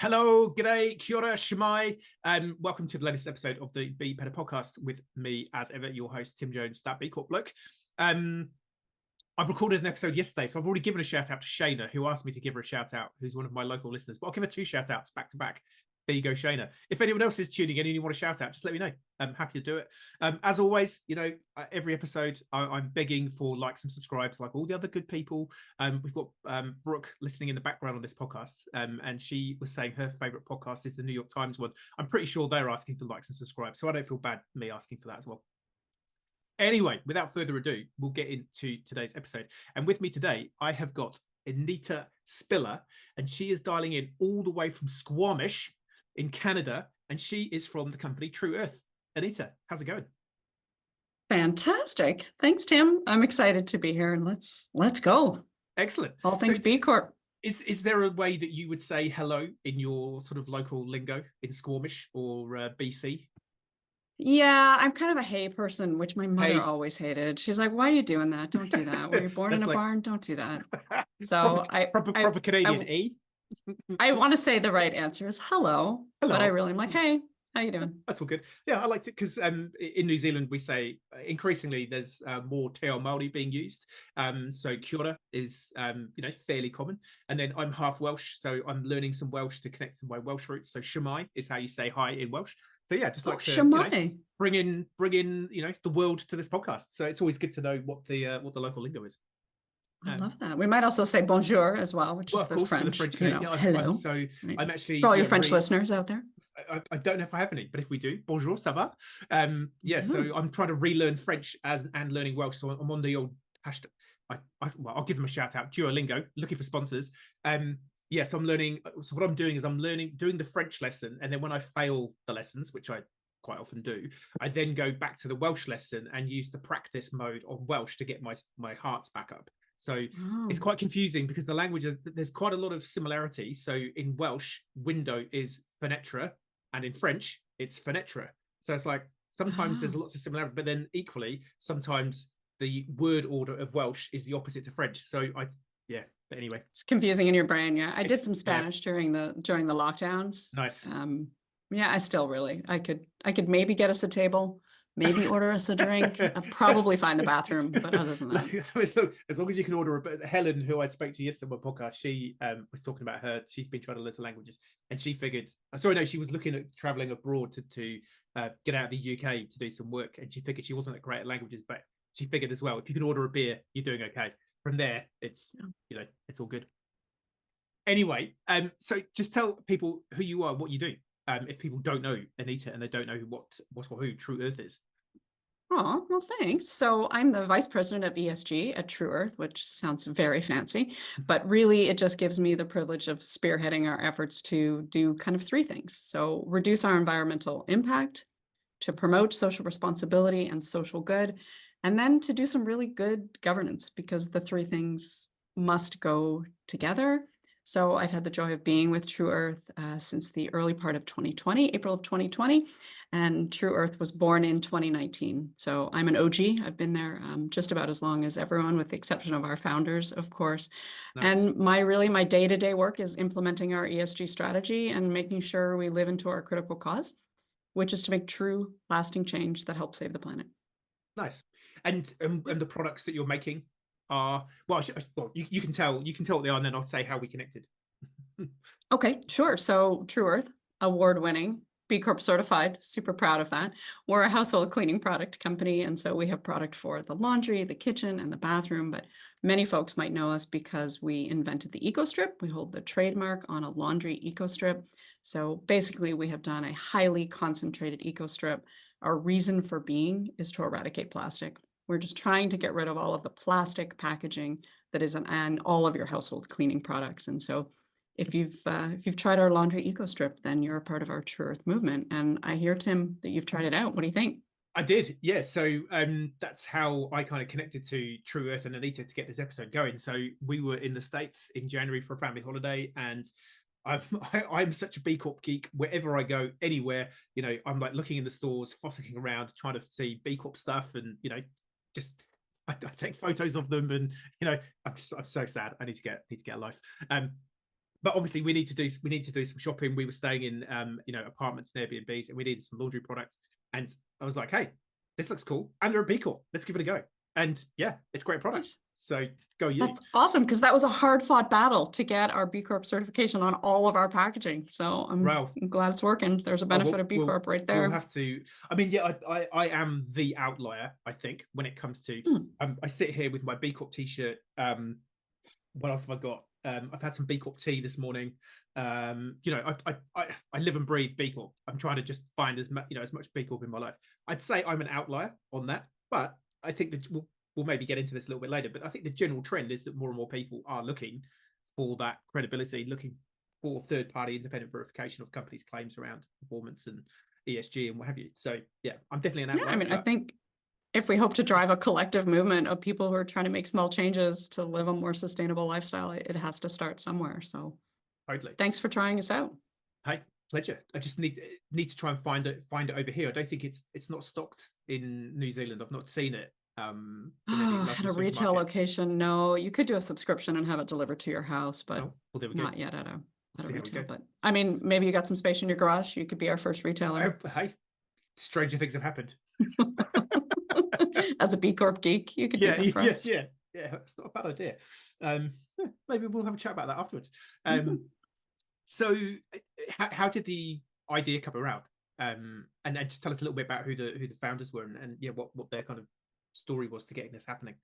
Hello, g'day, kia ora, shemai. Welcome to the latest episode of the Be Better podcast with me, as ever, your host, Tim Jones, that B Corp bloke. I've recorded an episode yesterday, so I've already given a shout out to Shayna, who asked me to give her a shout out, who's one of my local listeners, but I'll give her two shout outs back to back. There you go, Shayna. If anyone else is tuning in and you want to shout out, just let me know. I'm happy to do it. As always, every episode I'm begging for likes and subscribes, like all the other good people. We've got Brooke listening in the background on this podcast, and she was saying her favorite podcast is the New York Times one. I'm pretty sure they're asking for likes and subscribes, so I don't feel bad me asking for that as well. Anyway, without further ado, we'll get into today's episode. And with me today, I have got Anita Spiller, and she is dialing in all the way from Squamish in Canada, and she is from the company True Earth. Anita, how's it going? Fantastic. Thanks, Tim. I'm excited to be here, and let's go. Excellent. All things B Corp. Is there a way that you would say hello in your sort of local lingo in Squamish or BC? Yeah, I'm kind of a hey person, which my mother Hey. always hated. She's like, "Why are you doing that? Don't do that. Were you born in a barn? Don't do that." So proper Canadian. I want to say the right answer is hello, but I really am like, "Hey, how you doing?" That's all good. Yeah, I liked it because in New Zealand we say increasingly there's more te ao Māori being used. So kia ora is fairly common, and then I'm half Welsh, so I'm learning some Welsh to connect to my Welsh roots. So shemai is how you say hi in Welsh. So yeah, just like to bring in the world to this podcast. So it's always good to know what the local lingo is. I love that. We might also say bonjour as well, which is the French. Hello. I'm actually for all your French listeners out there. I don't know if I have any, but if we do, bonjour, ça va? So I'm trying to relearn French and learning Welsh. So I'm on the old hashtag. I'll give them a shout out. Duolingo, looking for sponsors. So I'm learning. So what I'm doing is doing the French lesson, and then when I fail the lessons, which I quite often do, I then go back to the Welsh lesson and use the practice mode on Welsh to get my hearts back up. So it's quite confusing because the languages, there's quite a lot of similarity. So in Welsh, window is fenetra, and in French, it's fenetra. So it's like sometimes there's lots of similarity, but then equally, sometimes the word order of Welsh is the opposite to French. So but anyway. It's confusing in your brain, yeah. I did some Spanish during the lockdowns. Nice. I still really, I could maybe get us a table, maybe order us a drink. I'll probably find the bathroom, but other than that. So as long as you can order Helen, who I spoke to yesterday on my podcast, she was talking about she's been trying to learn some languages, and she figured, she was looking at traveling abroad to get out of the UK to do some work, and she figured she wasn't that great at languages, but she figured as well, if you can order a beer, you're doing okay. From there, it's it's all good. Anyway, so just tell people who you are, what you do. If people don't know Anita and they don't know what or who True Earth is. Oh, well, thanks. So I'm the vice president of ESG at True Earth, which sounds very fancy, but really it just gives me the privilege of spearheading our efforts to do kind of three things. So reduce our environmental impact, to promote social responsibility and social good, and then to do some really good governance, because the three things must go together. So I've had the joy of being with True Earth since the early part of 2020, April of 2020, and True Earth was born in 2019. So I'm an OG. I've been there just about as long as everyone, with the exception of our founders, of course. Nice. And my day-to-day work is implementing our ESG strategy and making sure we live into our critical cause, which is to make true, lasting change that helps save the planet. Nice. And the products that you're making are, you can tell what they are, and then I'll say how we connected. Okay, sure. So True Earth, award-winning, B Corp certified, super proud of that. We're a household cleaning product company, and so we have product for the laundry, the kitchen, and the bathroom, but many folks might know us because we invented the Eco Strip. We hold the trademark on a laundry Eco Strip. So basically, we have done a highly concentrated Eco Strip. Our reason for being is to eradicate plastic. We're just trying to get rid of all of the plastic packaging that is in all of your household cleaning products. And so if you've tried our laundry Eco Strip, then you're a part of our True Earth movement. And I hear, Tim, that you've tried it out. What do you think? I did, yeah. So that's how I kind of connected to True Earth and Anita to get this episode going. So we were in the States in January for a family holiday, and I'm such a B Corp geek. Wherever I go, anywhere, I'm like looking in the stores, fossicking around, trying to see B Corp stuff, and I take photos of them, and I'm so sad. I need to get a life. but obviously we need to do some shopping. We were staying in apartments and Airbnbs, and we needed some laundry products. And I was like, hey, this looks cool, and they're a B Corp. Let's give it a go. And yeah, it's a great product. So go you. That's awesome, because that was a hard fought battle to get our B Corp certification on all of our packaging. So I'm glad it's working. There's a benefit of B Corp right there. We'll have to. I mean, yeah, I am the outlier, I think, when it comes to. I sit here with my B Corp t-shirt. What else have I got? I've had some B Corp tea this morning. I live and breathe B Corp. I'm trying to just find as much B Corp in my life. I'd say I'm an outlier on that, but I think that we'll maybe get into this a little bit later. But I think the general trend is that more and more people are looking for that credibility, looking for third-party independent verification of companies' claims around performance and ESG and what have you. So yeah, I'm definitely an outlier. Yeah, I mean, I think if we hope to drive a collective movement of people who are trying to make small changes to live a more sustainable lifestyle, it has to start somewhere. So totally. Thanks for trying us out. Hey, pleasure. I just need to try and find it over here. I don't think it's not stocked in New Zealand. I've not seen it. At a retail location, no. You could do a subscription and have it delivered to your house, but not yet at a retail. But I mean, maybe you got some space in your garage. You could be our first retailer. Oh, hey, stranger things have happened. As a B Corp geek, you could do that for us. Yeah. It's not a bad idea. Maybe we'll have a chat about that afterwards. So, how did the idea come around? And just tell us a little bit about who the founders were and what their kind of story was to getting this happening.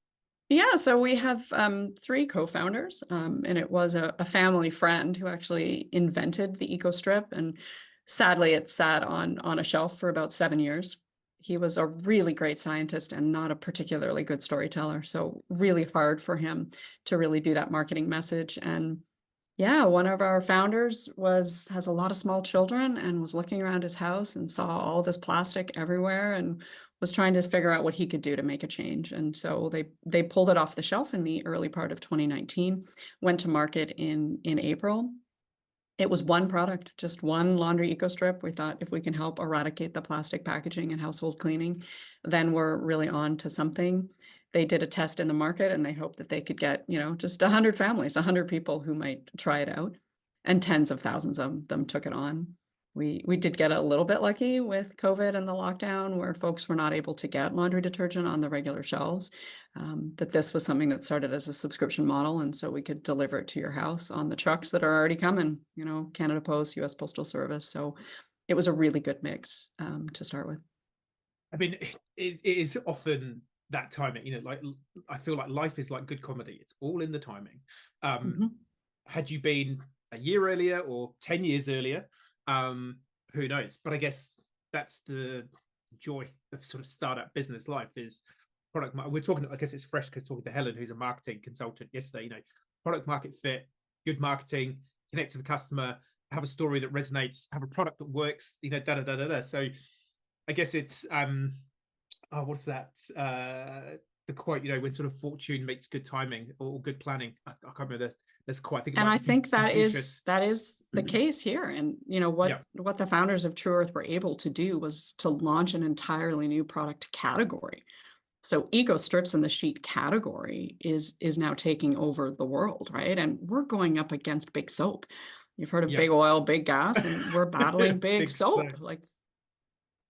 Yeah, so we have 3 co-founders, and it was a family friend who actually invented the Eco Strip, and sadly it sat on a shelf for about 7 years. He was a really great scientist and not a particularly good storyteller, so really hard for him to really do that marketing message. And yeah, one of our founders has a lot of small children and was looking around his house and saw all this plastic everywhere and was trying to figure out what he could do to make a change. And so they pulled it off the shelf in the early part of 2019, went to market in April. It was one product, just one laundry eco strip. We thought if we can help eradicate the plastic packaging and household cleaning, then we're really on to something. They did a test in the market and they hoped that they could get, just 100 families, 100 people who might try it out, and tens of thousands of them took it on. We did get a little bit lucky with COVID and the lockdown where folks were not able to get laundry detergent on the regular shelves, that this was something that started as a subscription model. And so we could deliver it to your house on the trucks that are already coming, Canada Post, US Postal Service. So it was a really good mix to start with. I mean, it is often that timing, like I feel like life is like good comedy. It's all in the timing. Had you been a year earlier or 10 years earlier, who knows? But I guess that's the joy of sort of startup business life is product. We're talking, I guess it's fresh because talking to Helen, who's a marketing consultant yesterday, product market fit, good marketing, connect to the customer, have a story that resonates, have a product that works, So I guess it's, what's that? The quote, when sort of fortune meets good timing or good planning. I can't remember that's quite. And I think that is the case here. And what the founders of True Earth were able to do was to launch an entirely new product category. So eco strips in the sheet category is now taking over the world, right? And we're going up against big soap. You've heard of big oil, big gas, and we're battling big soap.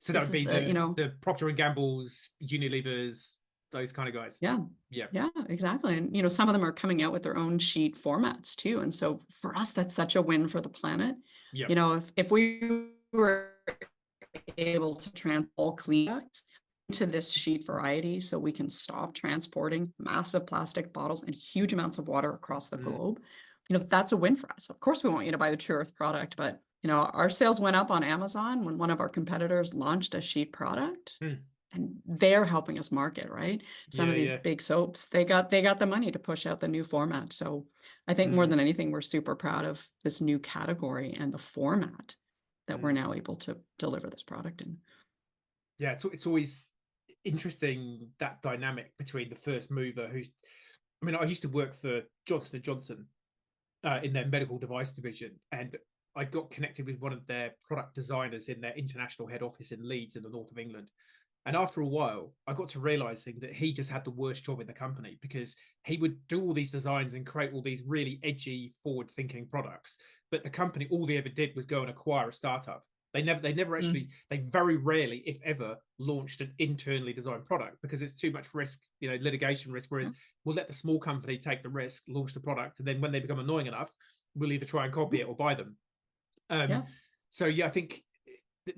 So that would be the Procter and Gamble's, Unilever's, those kind of guys. Yeah, exactly. And some of them are coming out with their own sheet formats too. And so for us, that's such a win for the planet. If we were able to transport clean products into this sheet variety, so we can stop transporting massive plastic bottles and huge amounts of water across the globe, that's a win for us. Of course, we want you to buy the True Earth product, but our sales went up on Amazon when one of our competitors launched a sheet product. And they're helping us market, right? Some of these big soaps, they got the money to push out the new format. So I think more than anything, we're super proud of this new category and the format that we're now able to deliver this product in. Yeah, it's always interesting, that dynamic between the first mover I used to work for Johnson & Johnson in their medical device division, and I got connected with one of their product designers in their international head office in Leeds in the north of England. And after a while, I got to realizing that he just had the worst job in the company, because he would do all these designs and create all these really edgy, forward-thinking products. But the company, all they ever did was go and acquire a startup. They never actually, they very rarely, if ever, launched an internally designed product, because it's too much risk, litigation risk. Whereas we'll let the small company take the risk, launch the product, and then when they become annoying enough, we'll either try and copy it or buy them. So I think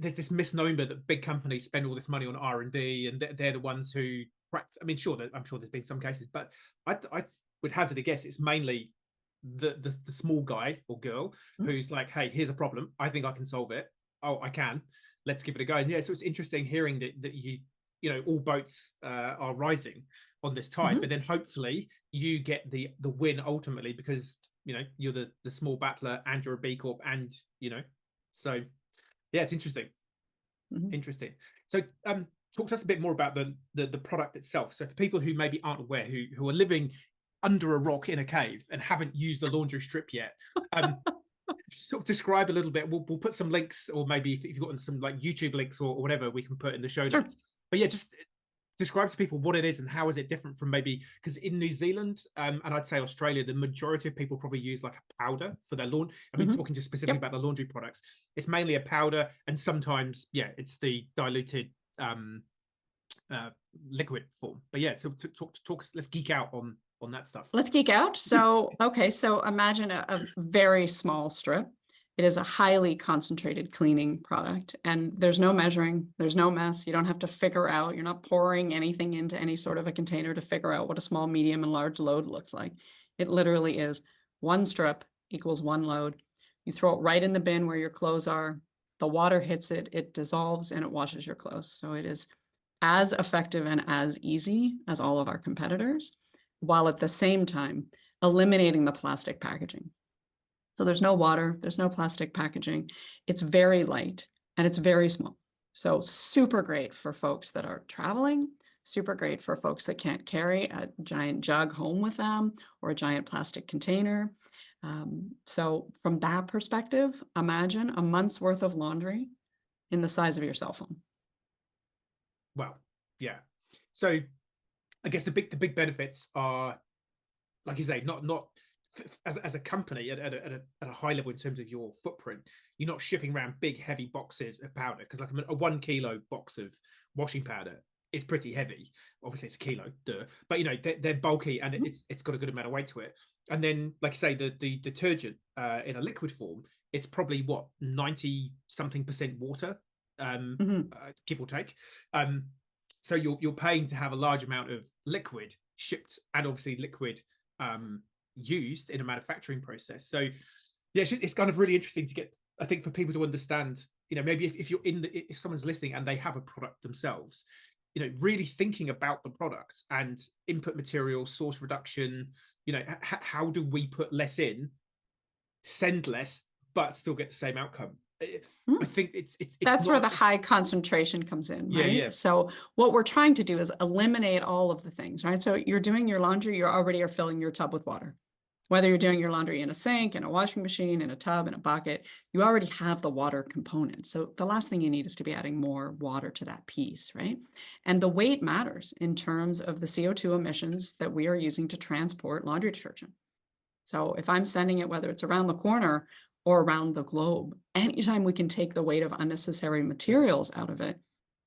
there's this misnomer that big companies spend all this money on R&D, and they're the ones who. I mean, I'm sure there's been some cases, but I would hazard a guess it's mainly the small guy or girl who's like, hey, here's a problem. I think I can solve it. Oh, I can. Let's give it a go. And so it's interesting hearing that all boats are rising on this tide, but then hopefully you get the win ultimately, because you're the small battler and you're a B Corp, and so. Yeah, it's interesting. Interesting. So talk to us a bit more about the product itself. So for people who maybe aren't aware, who are living under a rock in a cave and haven't used the laundry strip yet, sort of describe a little bit. We'll put some links, or maybe if you've got some like YouTube links or whatever, we can put in the show notes. But yeah, just describe to people what it is and how is it different from, maybe, because in New Zealand and I'd say Australia, the majority of people probably use like a powder for their laundry. I mean, talking just specifically about the laundry products, it's mainly a powder, and sometimes it's the diluted liquid form. But yeah, so talk let's geek out on that stuff. Let's geek out. So so imagine a very small strip. It is a highly concentrated cleaning product, and there's no measuring, there's no mess. You don't have to figure out, you're not pouring anything into any sort of a container to figure out what a small, medium, and large load looks like. It literally is one strip equals one load. You throw it right in the bin where your clothes are. The water hits it, it dissolves, and it washes your clothes. So it is as effective and as easy as all of our competitors, while at the same time eliminating the plastic packaging. So there's no water, there's no plastic packaging. It's very light and it's very small. So super great for folks that are traveling, super great for folks that can't carry a giant jug home with them or a giant plastic container. So from that perspective, imagine a month's worth of laundry in the size of your cell phone. Well, yeah. So I guess the big benefits are, like you say, not as a company at a high level in terms of your footprint. You're not shipping around big heavy boxes of powder, because like a 1 kilo box of washing powder is pretty heavy. Obviously it's a kilo, but they're bulky, and it's got a good amount of weight to it. And then, like you say, the detergent in a liquid form, it's probably 90-something% water, give or take. So you're paying to have a large amount of liquid shipped, and obviously liquid used in a manufacturing process. So yeah, it's kind of really interesting to get, I think, for people to understand, maybe if you're if someone's listening and they have a product themselves, really thinking about the product and input material, source reduction, how do we put less in, send less, but still get the same outcome? I think it's that's where the high concentration comes in, right? Yeah. So what we're trying to do is eliminate all of the things, right? So you're doing your laundry, you already are filling your tub with water. Whether you're doing your laundry in a sink, in a washing machine, in a tub, in a bucket, you already have the water component. So the last thing you need is to be adding more water to that piece, right? And the weight matters in terms of the CO2 emissions that we are using to transport laundry detergent. So if I'm sending it, whether it's around the corner or around the globe, anytime we can take the weight of unnecessary materials out of it,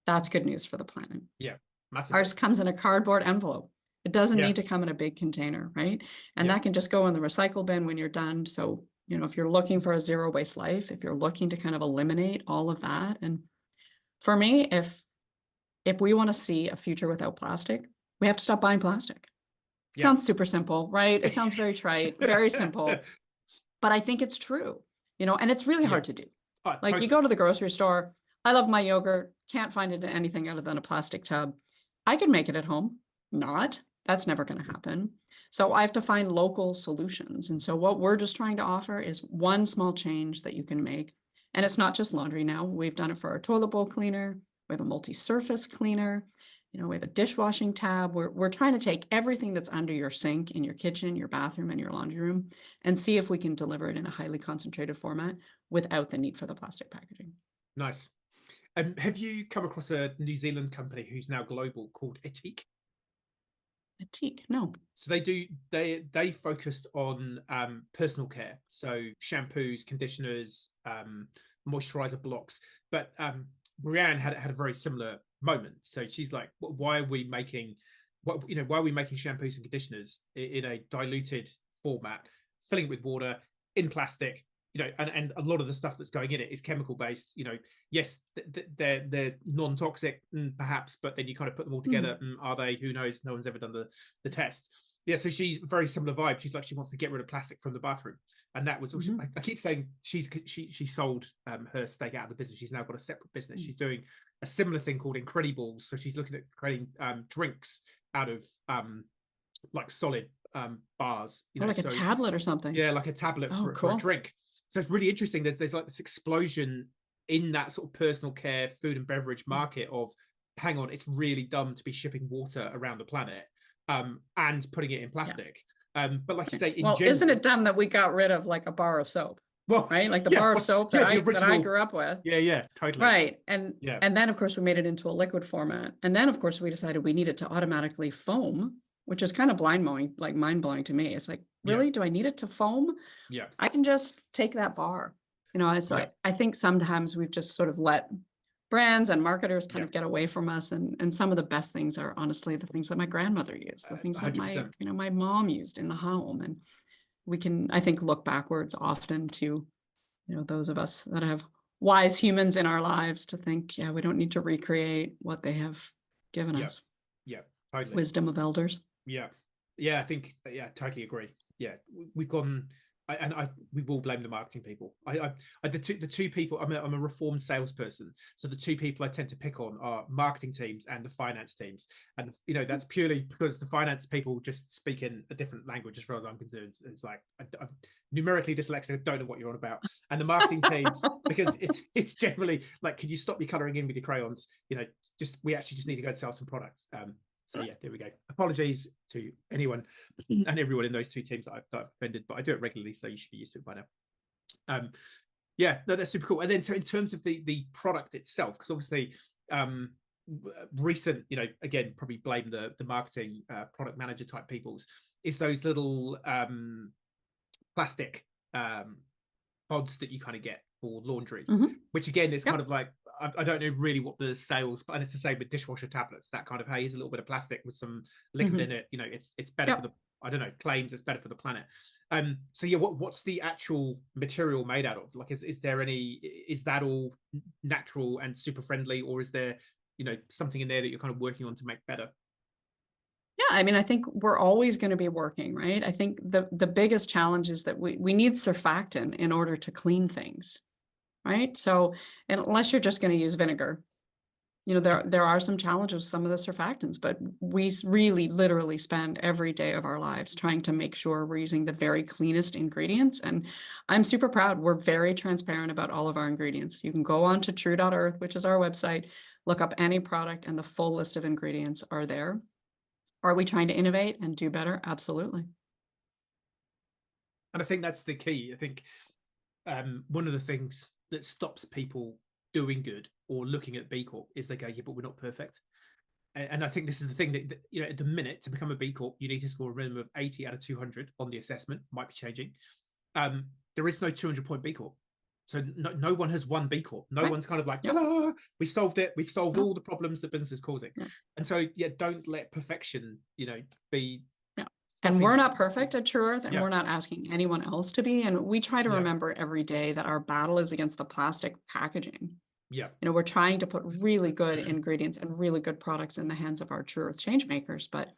that's good news for the planet. Yeah, massively. Ours comes in a cardboard envelope. It doesn't need to come in a big container, right? And that can just go in the recycle bin when you're done. So, if you're looking for a zero waste life, if you're looking to kind of eliminate all of that. And for me, if we want to see a future without plastic, we have to stop buying plastic. It sounds super simple, right? It sounds very trite, very simple, but I think it's true, and it's really hard to do. Like totally. You go to the grocery store, I love my yogurt, can't find it in anything other than a plastic tub. I can make it at home. That's never going to happen. So I have to find local solutions. And so what we're just trying to offer is one small change that you can make. And it's not just laundry now. We've done it for our toilet bowl cleaner. We have a multi-surface cleaner. We have a dishwashing tab. We're trying to take everything that's under your sink in your kitchen, your bathroom, and your laundry room, and see if we can deliver it in a highly concentrated format without the need for the plastic packaging. Nice. Have you come across a New Zealand company who's now global called Etique? Fatigue? No. So they focused on personal care, so shampoos, conditioners, moisturizer blocks. But Brianne had a very similar moment. So she's like, why are we making shampoos and conditioners in a diluted format, filling it with water in plastic? And a lot of the stuff that's going in it is chemical based. Yes, they're non-toxic, perhaps, but then you kind of put them all together. Are they? Who knows? No one's ever done the test. Yeah, so she's very similar vibe. She's like, she wants to get rid of plastic from the bathroom, and that was also. I keep saying she sold her stake out of the business. She's now got a separate business. She's doing a similar thing called Incredibles. So she's looking at creating drinks out of like solid bars. Like a tablet or something. Yeah, like a tablet for a drink. So it's really interesting. There's like this explosion in that sort of personal care, food and beverage market of, hang on, it's really dumb to be shipping water around the planet and putting it in plastic. But like you say, in general, isn't it dumb that we got rid of like a bar of soap? Well, right, like the bar of soap that I grew up with. Yeah, totally. Right, and then of course we made it into a liquid format, and then of course we decided we needed to automatically foam, which is kind of mind blowing to me. It's like, really, do I need it to foam? Yeah, I can just take that bar, So I think sometimes we've just sort of let brands and marketers kind of get away from us, and some of the best things are honestly the things that my grandmother used, the things that 100%. my mom used in the home, and we can, I think, look backwards often to those of us that have wise humans in our lives to think, we don't need to recreate what they have given us. Yeah, totally. Wisdom of elders. I think totally agree. We've gone, we will blame the marketing people. The two people, I'm a reformed salesperson, so the two people I tend to pick on are marketing teams and the finance teams, and that's purely because the finance people just speak in a different language as far as I'm concerned. It's like I'm numerically dyslexic, don't know what you're on about, and the marketing teams, because it's generally like, could you stop your coloring in with your crayons? We actually just need to go and sell some products. So there we go. Apologies to anyone and everyone in those two teams that I've offended, but I do it regularly, so you should be used to it by now. No, that's super cool. And then so in terms of the product itself, because obviously recent, again, probably blame the marketing product manager type peoples, is those little plastic pods that you kind of get for laundry, which again is kind of like, I don't know really what the sales, and it's the same with dishwasher tablets. That kind of, hey, is a little bit of plastic with some liquid in it. It's better for the, I don't know, claims it's better for the planet. So what's the actual material made out of? Like, is that all natural and super friendly, or is there something in there that you're kind of working on to make better? I mean, I think we're always going to be working, right? I think the biggest challenge is that we need surfactant in order to clean things. Right. So unless you're just going to use vinegar, there are some challenges with some of the surfactants, but we really literally spend every day of our lives trying to make sure we're using the very cleanest ingredients. And I'm super proud. We're very transparent about all of our ingredients. You can go on to true.earth, which is our website, look up any product, and the full list of ingredients are there. Are we trying to innovate and do better? Absolutely. And I think that's the key. I think one of the things that stops people doing good or looking at B Corp is they go, but we're not perfect. And I think this is the thing that, at the minute, to become a B Corp, you need to score a minimum of 80 out of 200 on the assessment. Might be changing. There is no 200-point B Corp. So no one has won B Corp. No one's kind of like, ta-da, we've solved it. We've solved all the problems that business is causing. And so, don't let perfection, be... And we're not perfect at True Earth, and we're not asking anyone else to be. And we try to remember every day that our battle is against the plastic packaging. We're trying to put really good ingredients and really good products in the hands of our True Earth change makers. But,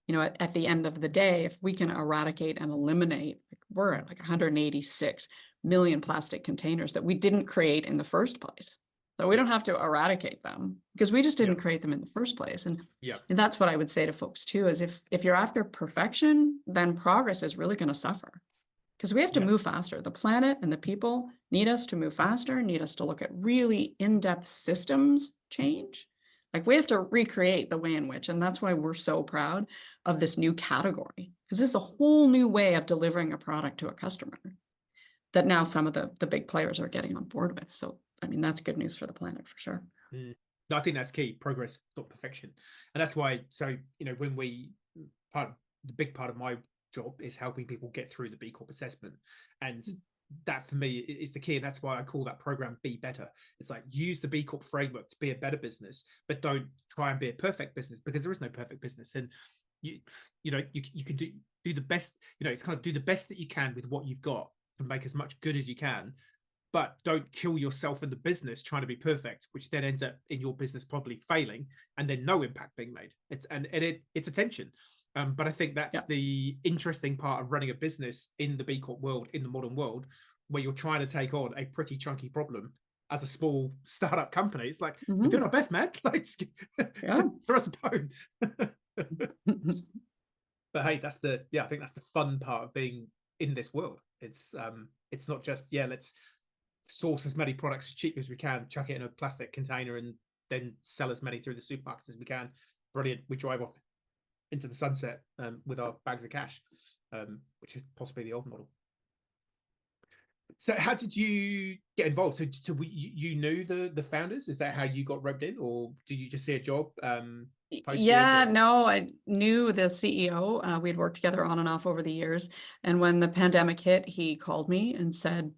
at the end of the day, if we can eradicate and eliminate, we're at like 186 million plastic containers that we didn't create in the first place. So we don't have to eradicate them because we just didn't create them in the first place. And that's what I would say to folks too, is if you're after perfection, then progress is really going to suffer because we have to move faster. The planet and the people need us to move faster, need us to look at really in-depth systems change. Like we have to recreate the way in which, and that's why we're so proud of this new category, because this is a whole new way of delivering a product to a customer that now some of the big players are getting on board with. So I mean, that's good news for the planet for sure. Mm. No, I think that's key. Progress, not perfection. And that's why, so, when the big part of my job is helping people get through the B Corp assessment. And that for me is the key. And that's why I call that program Be Better. It's like, use the B Corp framework to be a better business, but don't try and be a perfect business, because there is no perfect business. And you can do the best, it's kind of do the best that you can with what you've got to make as much good as you can, but don't kill yourself in the business trying to be perfect, which then ends up in your business probably failing and then no impact being made. It's a tension. But I think that's the interesting part of running a business in the B Corp world, in the modern world, where you're trying to take on a pretty chunky problem as a small startup company. It's like, we're doing our best, man. Like, throw us a bone. But hey, I think that's the fun part of being in this world. It's not just, let's source as many products as cheaply as we can, chuck it in a plastic container, and then sell as many through the supermarkets as we can. Brilliant. We drive off into the sunset with our bags of cash, which is possibly the old model. So how did you get involved? So you knew the founders? Is that how you got roped in, or did you just see a job? No, I knew the CEO. We'd worked together on and off over the years. And when the pandemic hit, he called me and said,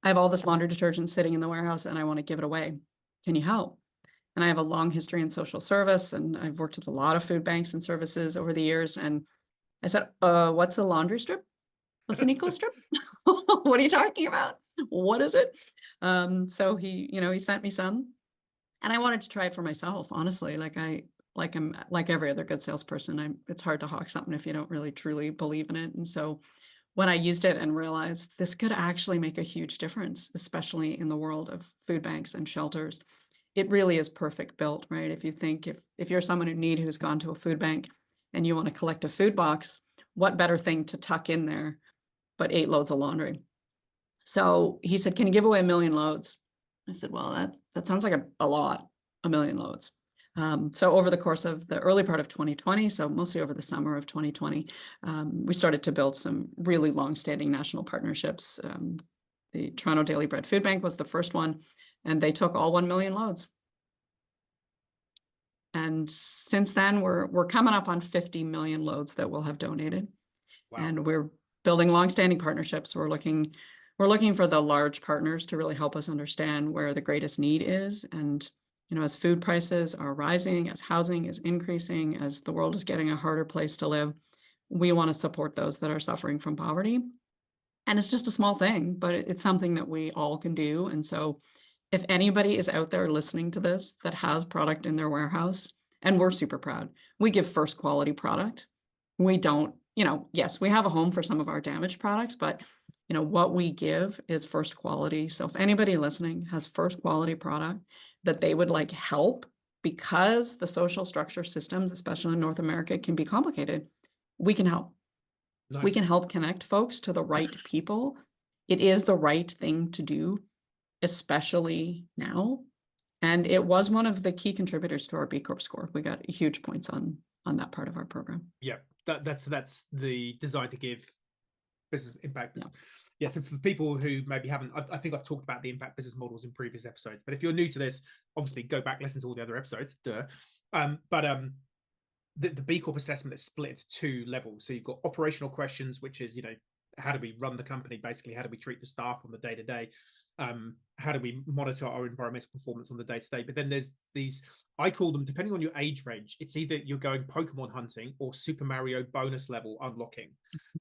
I have all this laundry detergent sitting in the warehouse and I want to give it away. Can you help? And I have a long history in social service, and I've worked with a lot of food banks and services over the years. And I said, what's a laundry strip? What's an eco strip? What are you talking about? What is it? So he sent me some, and I wanted to try it for myself, honestly. I'm like every other good salesperson. It's hard to hawk something if you don't really truly believe in it. And so when I used it and realized this could actually make a huge difference, especially in the world of food banks and shelters, it really is perfect built, right? If you think if you're someone who's gone to a food bank and you want to collect a food box, what better thing to tuck in there but 8 loads of laundry? So he said, can you give away 1 million loads? I said, well, that sounds like a lot, 1 million loads. So over the course of the early part of 2020, so mostly over the summer of 2020, we started to build some really long-standing national partnerships. The Toronto Daily Bread Food Bank was the first one, and they took all 1 million loads. And since then, we're coming up on 50 million loads that we'll have donated. Wow. And we're building long-standing partnerships. We're looking for the large partners to really help us understand where the greatest need is. And as food prices are rising, as housing is increasing, as the world is getting a harder place to live, we want to support those that are suffering from poverty. And it's just a small thing, but it's something that we all can do. And so if anybody is out there listening to this that has product in their warehouse, and we're super proud, we give first quality product. We don't, yes, we have a home for some of our damaged products, but what we give is first quality. So if anybody listening has first quality product that they would like help, because the social structure systems, especially in North America, can be complicated, we can help. Nice. We can help connect folks to the right people. It is the right thing to do, especially now. And it was one of the key contributors to our B Corp score. We got huge points on that part of our program. Yeah, that's the design to give business impact. Yeah. So for people who maybe haven't, I think I've talked about the impact business models in previous episodes, but if you're new to this, obviously go back, listen to all the other episodes. The B Corp assessment is split into 2 levels. So you've got operational questions, which is, how do we run the company? Basically, how do we treat the staff on the day-to-day? How do we monitor our environmental performance on the day-to-day? But then there's these, I call them, depending on your age range, it's either you're going Pokemon hunting or Super Mario bonus level unlocking.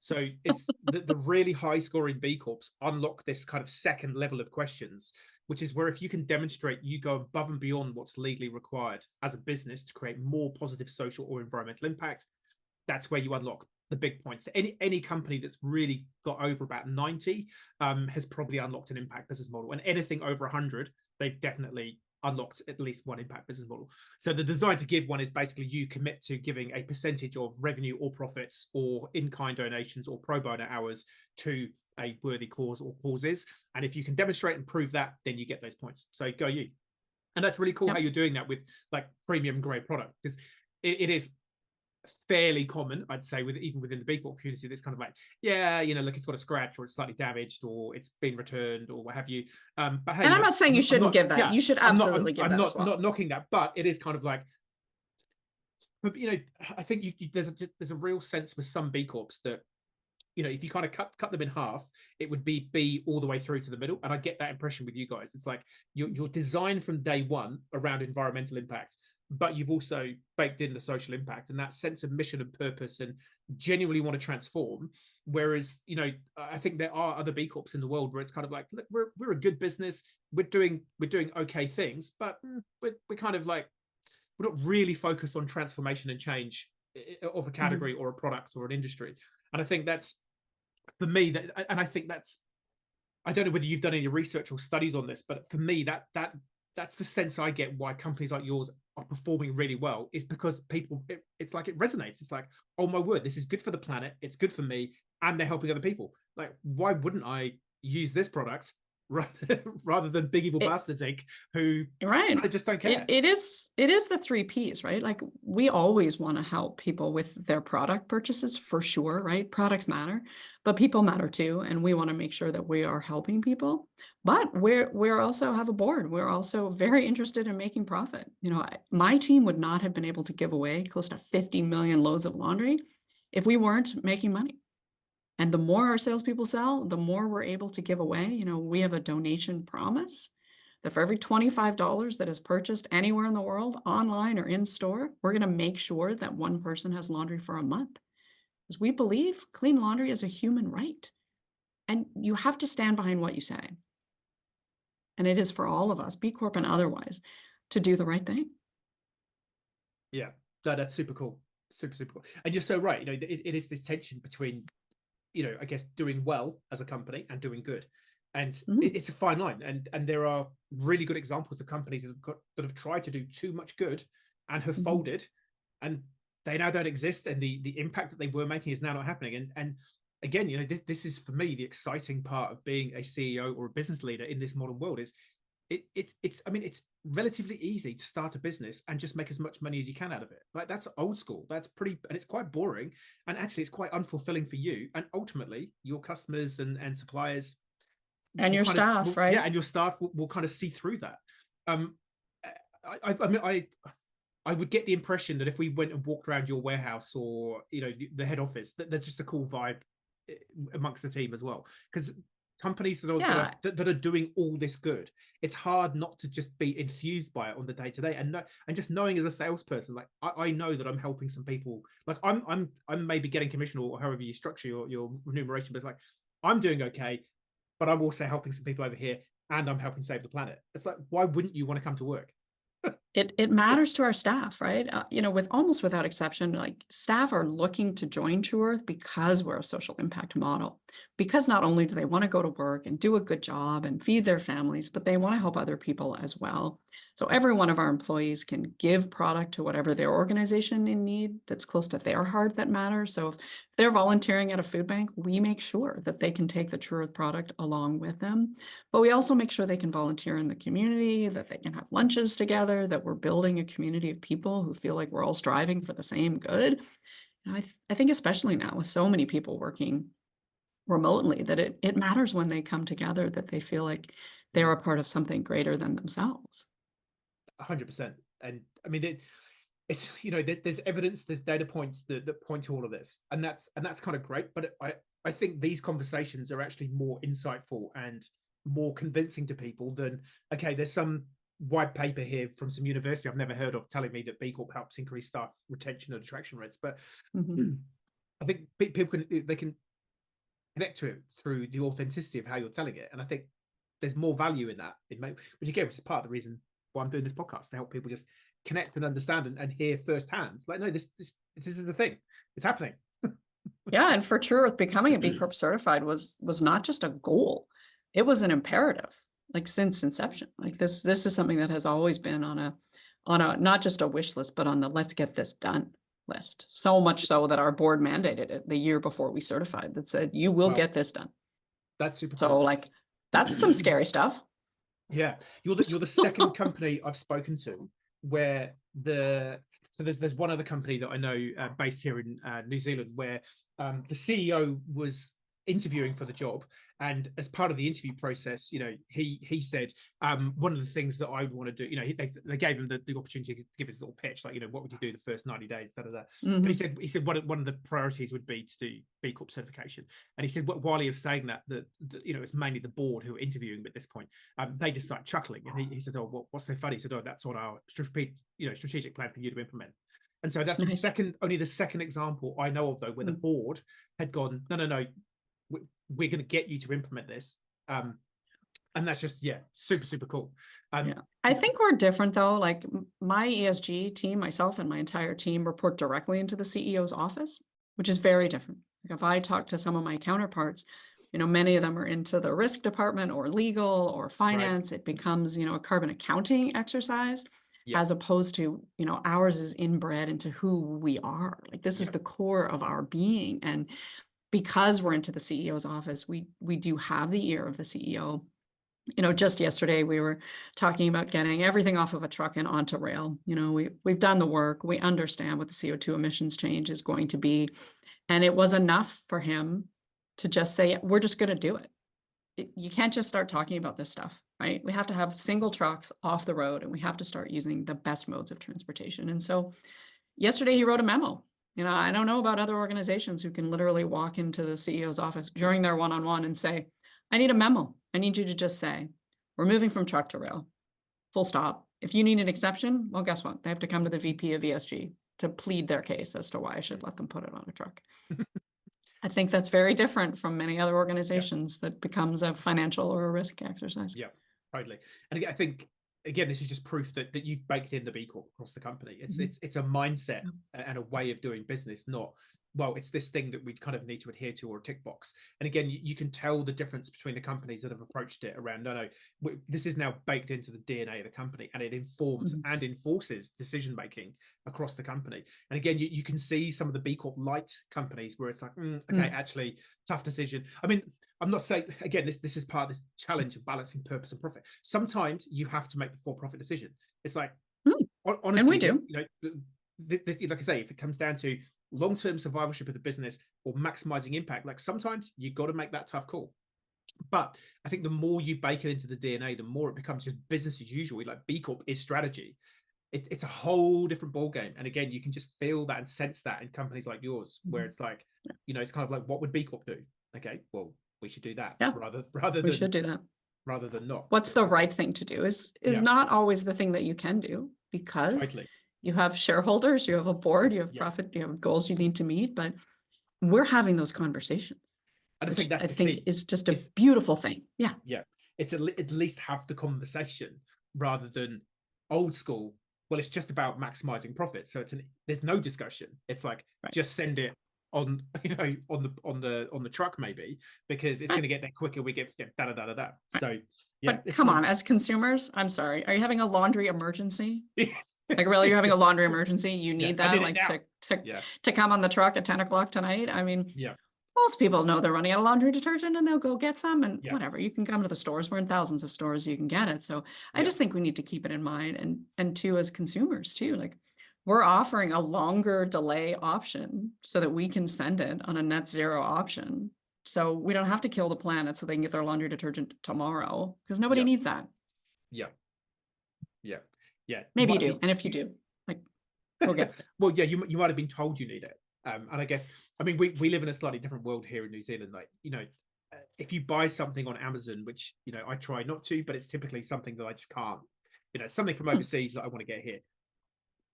So it's the really high scoring B Corps unlock this kind of second level of questions, which is where if you can demonstrate you go above and beyond what's legally required as a business to create more positive social or environmental impact, that's where you unlock the big points. Any company that's really got over about 90 has probably unlocked an impact business model, and anything over 100, they've definitely unlocked at least one impact business model. So the design to give one is basically you commit to giving a percentage of revenue or profits or in-kind donations or pro bono hours to a worthy cause or causes, and if you can demonstrate and prove that, then you get those points. So go you. And that's really cool. Yep. How you're doing that with like premium grade product, because it is fairly common, I'd say, even within the B Corp community. That's kind of like, yeah, look, it's got a scratch, or it's slightly damaged, or it's been returned, or what have you. But hey, And I'm not saying you shouldn't give that. Yeah, You should absolutely give that as well. I'm not knocking that, but it is kind of like, but I think there's a real sense with some B Corps that, if you kind of cut them in half, it would be B all the way through to the middle. And I get that impression with you guys. It's like you're designed from day one around environmental impact, but you've also baked in the social impact and that sense of mission and purpose and genuinely want to transform. Whereas, I think there are other B Corps in the world where it's kind of like, look, we're a good business. We're doing okay things, but we're kind of like, we're not really focused on transformation and change of a category or a product or an industry. And I think that's, for me, and I think that's, I don't know whether you've done any research or studies on this, but for me, that's the sense I get why companies like yours are performing really well, is because people, it's like it resonates. It's like, oh my word, this is good for the planet, it's good for me, and they're helping other people. Like, why wouldn't I use this product rather than Big Evil Bastards Inc., who I just don't care. It is the 3 Ps, right? Like, we always want to help people with their product purchases, for sure, right? Products matter, but people matter too, and we want to make sure that we are helping people. But we're also have a board. We're also very interested in making profit. My team would not have been able to give away close to 50 million loads of laundry if we weren't making money. And the more our salespeople sell, the more we're able to give away. We have a donation promise that for every $25 that is purchased anywhere in the world, online or in store, we're going to make sure that one person has laundry for a month. Because we believe clean laundry is a human right. And you have to stand behind what you say. And it is for all of us, B Corp and otherwise, to do the right thing. Yeah, that's super cool. Super cool. And you're so right. It is this tension between, I guess, doing well as a company and doing good. And it's a fine line. And there are really good examples of companies that have tried to do too much good and have folded, and they now don't exist. And the impact that they were making is now not happening. And again, this is, for me, the exciting part of being a CEO or a business leader in this modern world is it's relatively easy to start a business and just make as much money as you can out of it. Like, that's old school. That's pretty, and it's quite boring. And actually, it's quite unfulfilling for you. And ultimately, your customers and suppliers and your staff, right? Yeah, and your staff will kind of see through that. I would get the impression that if we went and walked around your warehouse or the head office, that there's just a cool vibe amongst the team as well. Because companies that are doing all this good, it's hard not to just be enthused by it on the day to day, and just knowing as a salesperson, like I know that I'm helping some people. Like I'm maybe getting commission or however you structure your remuneration, but it's like I'm doing okay, but I'm also helping some people over here, and I'm helping save the planet. It's like, why wouldn't you want to come to work? It matters to our staff, right? With almost without exception, like, staff are looking to join True Earth because we're a social impact model. Because not only do they want to go to work and do a good job and feed their families, but they want to help other people as well. So every one of our employees can give product to whatever their organization in need that's close to their heart that matters. So if they're volunteering at a food bank, we make sure that they can take the True Earth product along with them. But we also make sure they can volunteer in the community, that they can have lunches together, that we're building a community of people who feel like we're all striving for the same good. And I think especially now with so many people working remotely, that it matters when they come together, that they feel like they're a part of something greater than themselves. 100%. And I mean, it's there's evidence, there's data points that point to all of this, and that's kind of great. But I think these conversations are actually more insightful and more convincing to people than, okay, there's some white paper here from some university I've never heard of telling me that B Corp helps increase staff retention and attraction rates. But I think people can connect to it through the authenticity of how you're telling it, and I think there's more value in that. Which again, is part of the reason why I'm doing this podcast, to help people just connect and understand and hear firsthand. Like, no, this is the thing. It's happening. Yeah, and for True Earth, becoming a B Corp certified was not just a goal; it was an imperative. Like, since inception, like this is something that has always been on a not just a wish list, but on the let's get this done list. So much so that our board mandated it the year before we certified, that said, you will get this done. That's super so cool. Like, that's some scary stuff. Yeah, you're the second company I've spoken to where So there's one other company that I know based here in New Zealand where the CEO was interviewing for the job, and as part of the interview process, he said one of the things that I would want to do, they gave him the opportunity to give his little pitch, like, what would you do the first 90 days, da, da, da. And he said one of the priorities would be to do B Corp certification. And he said while he was saying that it's mainly the board who are interviewing at this point, they just started chuckling, and he said, oh, what's so funny? He said, oh, that's on our strategic plan for you to implement. And so that's only the second example I know of, though, where the board had gone, no, we're going to get you to implement this. And that's just, super, super cool. I think we're different, though. Like my ESG team, myself and my entire team report directly into the CEO's office, which is very different. Like if I talk to some of my counterparts, many of them are into the risk department or legal or finance. Right. It becomes, a carbon accounting exercise. As opposed to, ours is inbred into who we are. Like this is the core of our being. And because we're into the CEO's office, we do have the ear of the CEO. Just yesterday we were talking about getting everything off of a truck and onto rail. We've done the work. We understand what the CO2 emissions change is going to be. And it was enough for him to just say, we're just going to do it. You can't just start talking about this stuff, right? We have to have single trucks off the road, and we have to start using the best modes of transportation. And so yesterday he wrote a memo. I don't know about other organizations who can literally walk into the CEO's office during their one-on-one and say, I need a memo. I need you to just say, we're moving from truck to rail, full stop. If you need an exception, well, guess what? They have to come to the VP of ESG to plead their case as to why I should let them put it on a truck. I think that's very different from many other organizations that becomes a financial or a risk exercise. Yeah, totally. And again, I think, this is just proof that you've baked in the B Corp across the company. It's a mindset and a way of doing business, not, well, it's this thing that we kind of need to adhere to, or a tick box. And again, you can tell the difference between the companies that have approached it around, this is now baked into the DNA of the company, and it informs and enforces decision making across the company. And again, you can see some of the B Corp light companies where it's like, actually, tough decision. I mean, I'm not saying, again, this is part of this challenge of balancing purpose and profit. Sometimes you have to make the for-profit decision. It's like, honestly, and we do. This, like I say, if it comes down to long-term survivorship of the business or maximizing impact, like sometimes you got to make that tough call. But I think the more you bake it into the DNA, the more it becomes just business as usual. Like B Corp is strategy. It's a whole different ballgame. And again, you can just feel that and sense that in companies like yours, where it's like, it's kind of like, what would B Corp do? Okay, well, we should do that rather than we should do that rather than not. What's the right thing to do is not always the thing that you can do, because you have shareholders, you have a board, you have profit, you have goals you need to meet, but we're having those conversations. And I think that's the key. Is just a beautiful thing. Yeah. It's at least have the conversation rather than old school. Well, it's just about maximizing profit. So there's no discussion. It's like, just send it on the truck, maybe, because it's going to get there quicker. We get da da da da. So but come on, as consumers, I'm sorry, are you having a laundry emergency? Like, really, you're having a laundry emergency? You need that, like, to come on the truck at 10 o'clock tonight? I mean, most people know they're running out of laundry detergent, and they'll go get some, and whatever. You can come to the stores. We're in thousands of stores. You can get it. So I just think we need to keep it in mind, and too, as consumers too, like, we're offering a longer delay option so that we can send it on a net zero option. So we don't have to kill the planet so they can get their laundry detergent tomorrow, because nobody needs that. Maybe you do. And if you do, like, we'll get it. Well, you might have been told you need it. And I guess, I mean, we live in a slightly different world here in New Zealand. Like, if you buy something on Amazon, which, I try not to, but it's typically something that I just can't, something from overseas that I want to get here,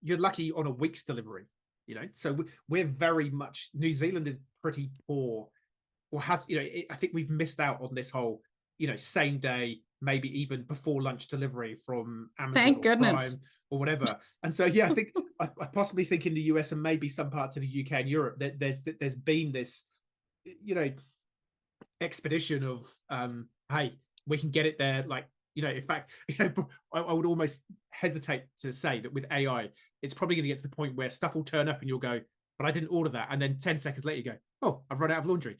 you're lucky on a week's delivery, so we're very much, New Zealand is pretty poor, or has, I think we've missed out on this whole, same day, maybe even before lunch delivery from Amazon. Thank goodness. Prime or whatever. And so, I think I possibly think in the US and maybe some parts of the UK and Europe that there's been this, expedition of, hey, we can get it there. Like, in fact, I would almost hesitate to say that with AI, it's probably going to get to the point where stuff will turn up and you'll go, but I didn't order that. And then 10 seconds later, you go, oh, I've run out of laundry.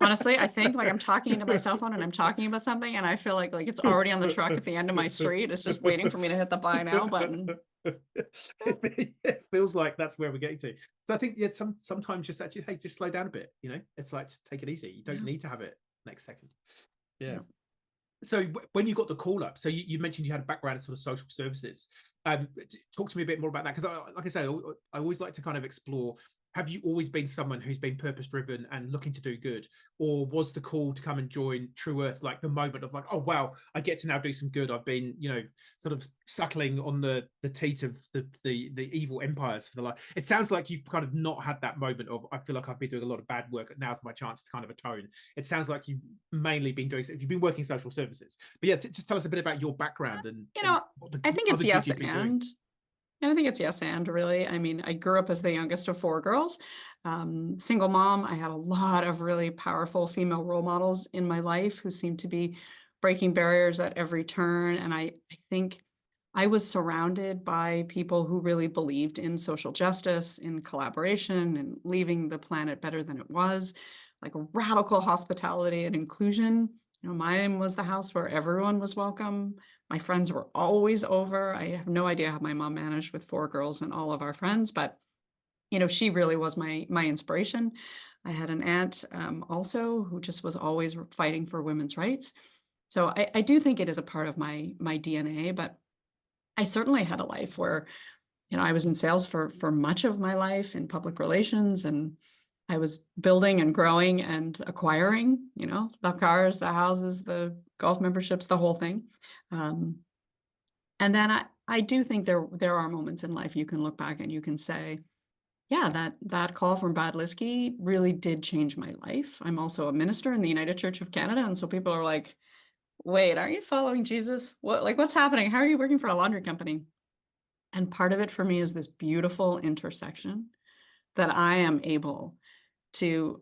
Honestly, I think, like, I'm talking to my cell phone and I'm talking about something, and I feel like it's already on the truck at the end of my street. It's just waiting for me to hit the buy now button. It feels like that's where we're getting to. So I think, yeah, sometimes just actually, hey, just slow down a bit. It's like, just take it easy. You don't need to have it next second. Yeah. So when you got the call up, so you mentioned you had a background in sort of social services. Talk to me a bit more about that, because like I say, I always like to kind of explore. Have you always been someone who's been purpose driven and looking to do good, or was the call to come and join True Earth like the moment of like, oh wow, I get to now do some good? I've been, sort of suckling on the teat of the evil empires for the life. It sounds like you've kind of not had that moment of, I feel like I've been doing a lot of bad work, now's my chance to kind of atone. It sounds like you've mainly been doing, if you've been working social services. But yeah, just tell us a bit about your background and I think it's yes and. And I think it's yes and really. I mean, I grew up as the youngest of 4 girls, single mom. I had a lot of really powerful female role models in my life who seemed to be breaking barriers at every turn. And I think I was surrounded by people who really believed in social justice, in collaboration, and leaving the planet better than it was, like radical hospitality and inclusion. Mine was the house where everyone was welcome. My friends were always over. I have no idea how my mom managed with 4 girls and all of our friends, but she really was my inspiration. I had an aunt also who just was always fighting for women's rights. So I do think it is a part of my DNA, but I certainly had a life where, I was in sales for much of my life in public relations, and I was building and growing and acquiring, the cars, the houses, the golf memberships, the whole thing. And then I do think there are moments in life you can look back and you can say, yeah, that call from Brad Liskey really did change my life. I'm also a minister in the United Church of Canada. And so people are like, wait, aren't you following Jesus? What's happening? How are you working for a laundry company? And part of it for me is this beautiful intersection that I am able to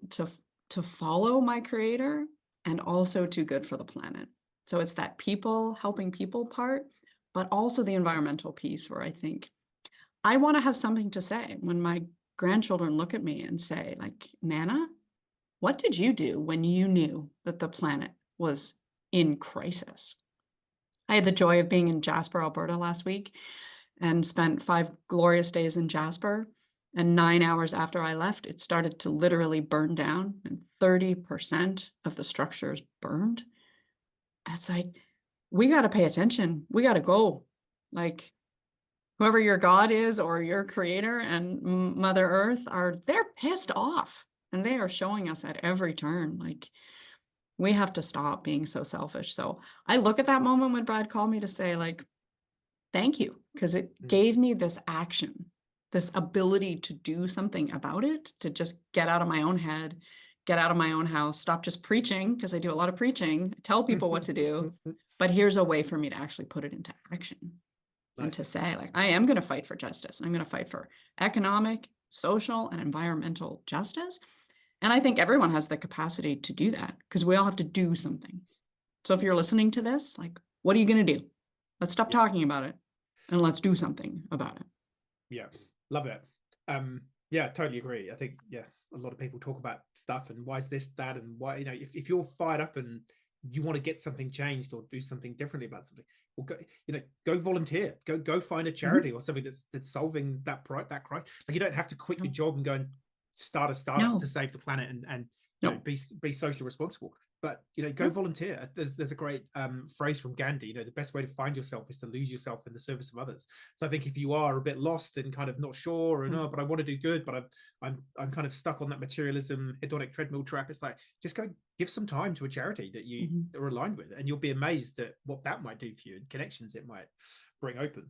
follow my creator and also do good for the planet. So it's that people helping people part, but also the environmental piece where I think I want to have something to say when my grandchildren look at me and say, like, Nana, what did you do when you knew that the planet was in crisis? I had the joy of being in Jasper, Alberta last week and spent 5 glorious days in Jasper. And 9 hours after I left, it started to literally burn down, and 30% of the structures burned. It's like, we got to pay attention. We got to go. Like, whoever your God is or your creator and Mother Earth they're pissed off, and they are showing us at every turn. Like, we have to stop being so selfish. So I look at that moment when Brad called me to say, like, thank you, because it gave me this action, this ability to do something about it, to just get out of my own head, get out of my own house, stop just preaching, because I do a lot of preaching, tell people what to do, but here's a way for me to actually put it into action. Nice. And to say, like, I am going to fight for justice. I'm going to fight for economic, social, and environmental justice. And I think everyone has the capacity to do that, because we all have to do something. So if you're listening to this, like, what are you going to do? Let's stop talking about it and let's do something about it. Yeah, love it. Yeah, totally agree. I think, yeah, a lot of people talk about stuff and why is this, that, and why, if you're fired up and you want to get something changed or do something differently about something, well, go volunteer, go find a charity or something that's solving that crisis. Like, you don't have to quit your job and go and start a startup to save the planet and be socially responsible. But go volunteer. There's a great phrase from Gandhi. The best way to find yourself is to lose yourself in the service of others. So I think if you are a bit lost and kind of not sure, and but I want to do good, but I'm kind of stuck on that materialism hedonic treadmill track. It's like, just go give some time to a charity that you are aligned with, and you'll be amazed at what that might do for you and connections it might bring open.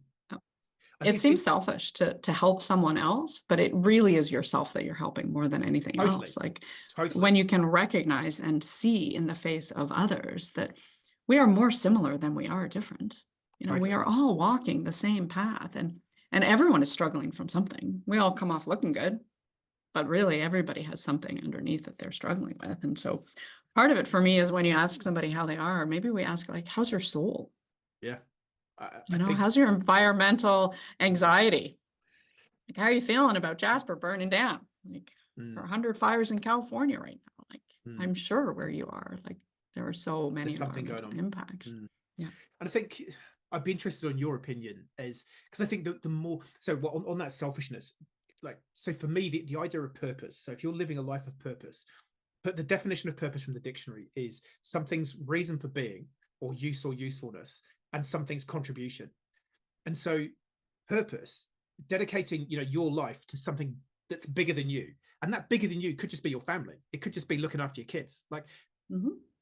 It seems selfish to help someone else, but it really is yourself that you're helping more than anything else. Like, when you can recognize and see in the face of others that we are more similar than we are different. We are all walking the same path, and everyone is struggling from something. We all come off looking good, but really everybody has something underneath that they're struggling with. And so part of it for me is when you ask somebody how they are, maybe we ask, like, how's your soul? Yeah. How's your environmental anxiety? Like, how are you feeling about Jasper burning down? Like, there are 100 fires in California right now. Like, I'm sure where you are, like, there are so many environmental impacts. Yeah. And I think I'd be interested on your opinion, as because I think that the more so on that selfishness, like, so for me, the idea of purpose. So if you're living a life of purpose, but the definition of purpose from the dictionary is something's reason for being or use or usefulness, and something's contribution. And so purpose, dedicating, your life to something that's bigger than you. And that bigger than you could just be your family. It could just be looking after your kids. Like,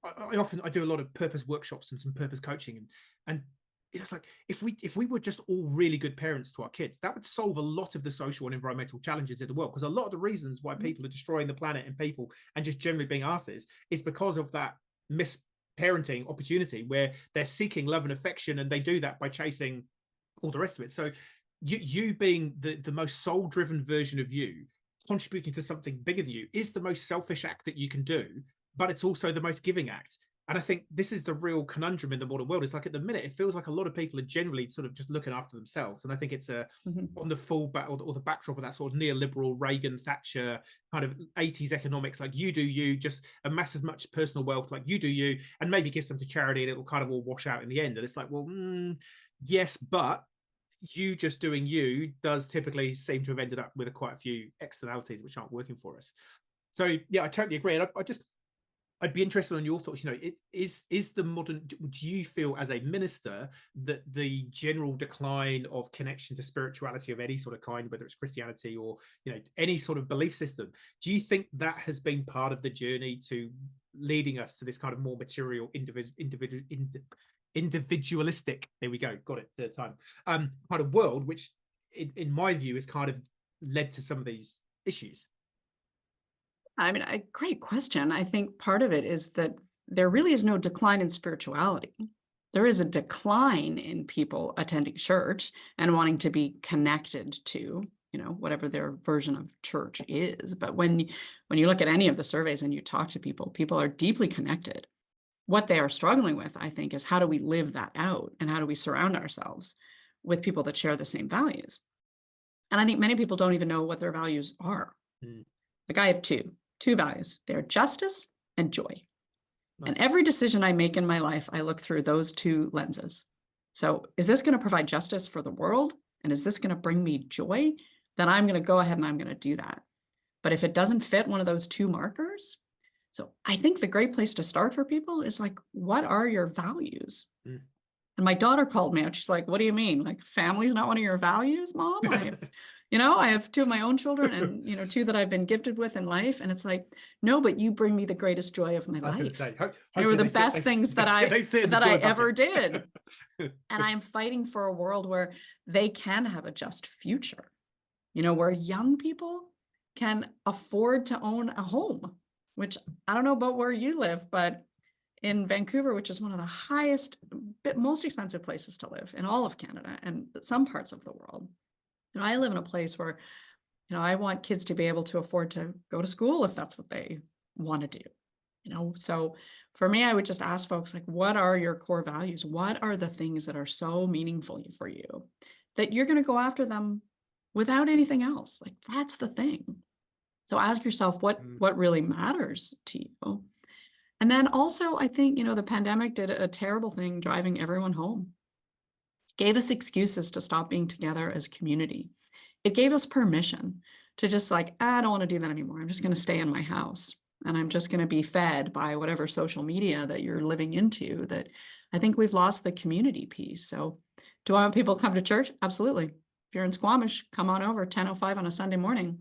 I do a lot of purpose workshops and some purpose coaching, and it's like, if we were just all really good parents to our kids, that would solve a lot of the social and environmental challenges in the world. Because a lot of the reasons why people are destroying the planet and people and just generally being asses is because of that misparenting opportunity, where they're seeking love and affection, and they do that by chasing all the rest of it. So you being the most soul-driven version of you, contributing to something bigger than you, is the most selfish act that you can do, but it's also the most giving act. And I think this is the real conundrum in the modern world. It's like, at the minute, it feels like a lot of people are generally sort of just looking after themselves. And I think it's on the full back or the backdrop of that sort of neoliberal Reagan, Thatcher kind of 80s economics, like, you do you, just amass as much personal wealth, like you do you, and maybe give some to charity, and it will kind of all wash out in the end. And it's like, well, yes, but you just doing you does typically seem to have ended up with quite a few externalities which aren't working for us. So yeah, I totally agree. And I'd be interested on your thoughts. Is the modern, do you feel as a minister that the general decline of connection to spirituality of any sort of kind, whether it's Christianity or any sort of belief system, do you think that has been part of the journey to leading us to this kind of more material, individualistic, there we go, got it third time, kind of world, which in my view has kind of led to some of these issues? I mean, a great question. I think part of it is that there really is no decline in spirituality. There is a decline in people attending church and wanting to be connected to, whatever their version of church is. But when you look at any of the surveys and you talk to people, people are deeply connected. What they are struggling with, I think, is how do we live that out, and how do we surround ourselves with people that share the same values? And I think many people don't even know what their values are. Like, I have two values. They're justice and joy. Nice. And every decision I make in my life, I look through those two lenses. So is this going to provide justice for the world? And is this going to bring me joy? Then I'm going to go ahead and I'm going to do that. But if it doesn't fit one of those two markers, so I think the great place to start for people is like, what are your values? And my daughter called me out. She's like, what do you mean? Like, family's not one of your values, Mom? I have two of my own children and, two that I've been gifted with in life. And it's like, no, but you bring me the greatest joy of my life. They were the best things that I ever did. And I'm fighting for a world where they can have a just future, where young people can afford to own a home, which I don't know about where you live, but in Vancouver, which is one of the most expensive places to live in all of Canada and some parts of the world. I live in a place where, I want kids to be able to afford to go to school if that's what they want to do. So for me, I would just ask folks, like, what are your core values? What are the things that are so meaningful for you that you're going to go after them without anything else? Like, that's the thing. So ask yourself what really matters to you. And then also, I think, the pandemic did a terrible thing driving everyone home. Gave us excuses to stop being together as community. It gave us permission to just like, I don't want to do that anymore. I'm just going to stay in my house, and I'm just going to be fed by whatever social media that you're living into. That I think we've lost the community piece. So do I want people to come to church? Absolutely. If you're in Squamish, come on over 10:05 on a Sunday morning,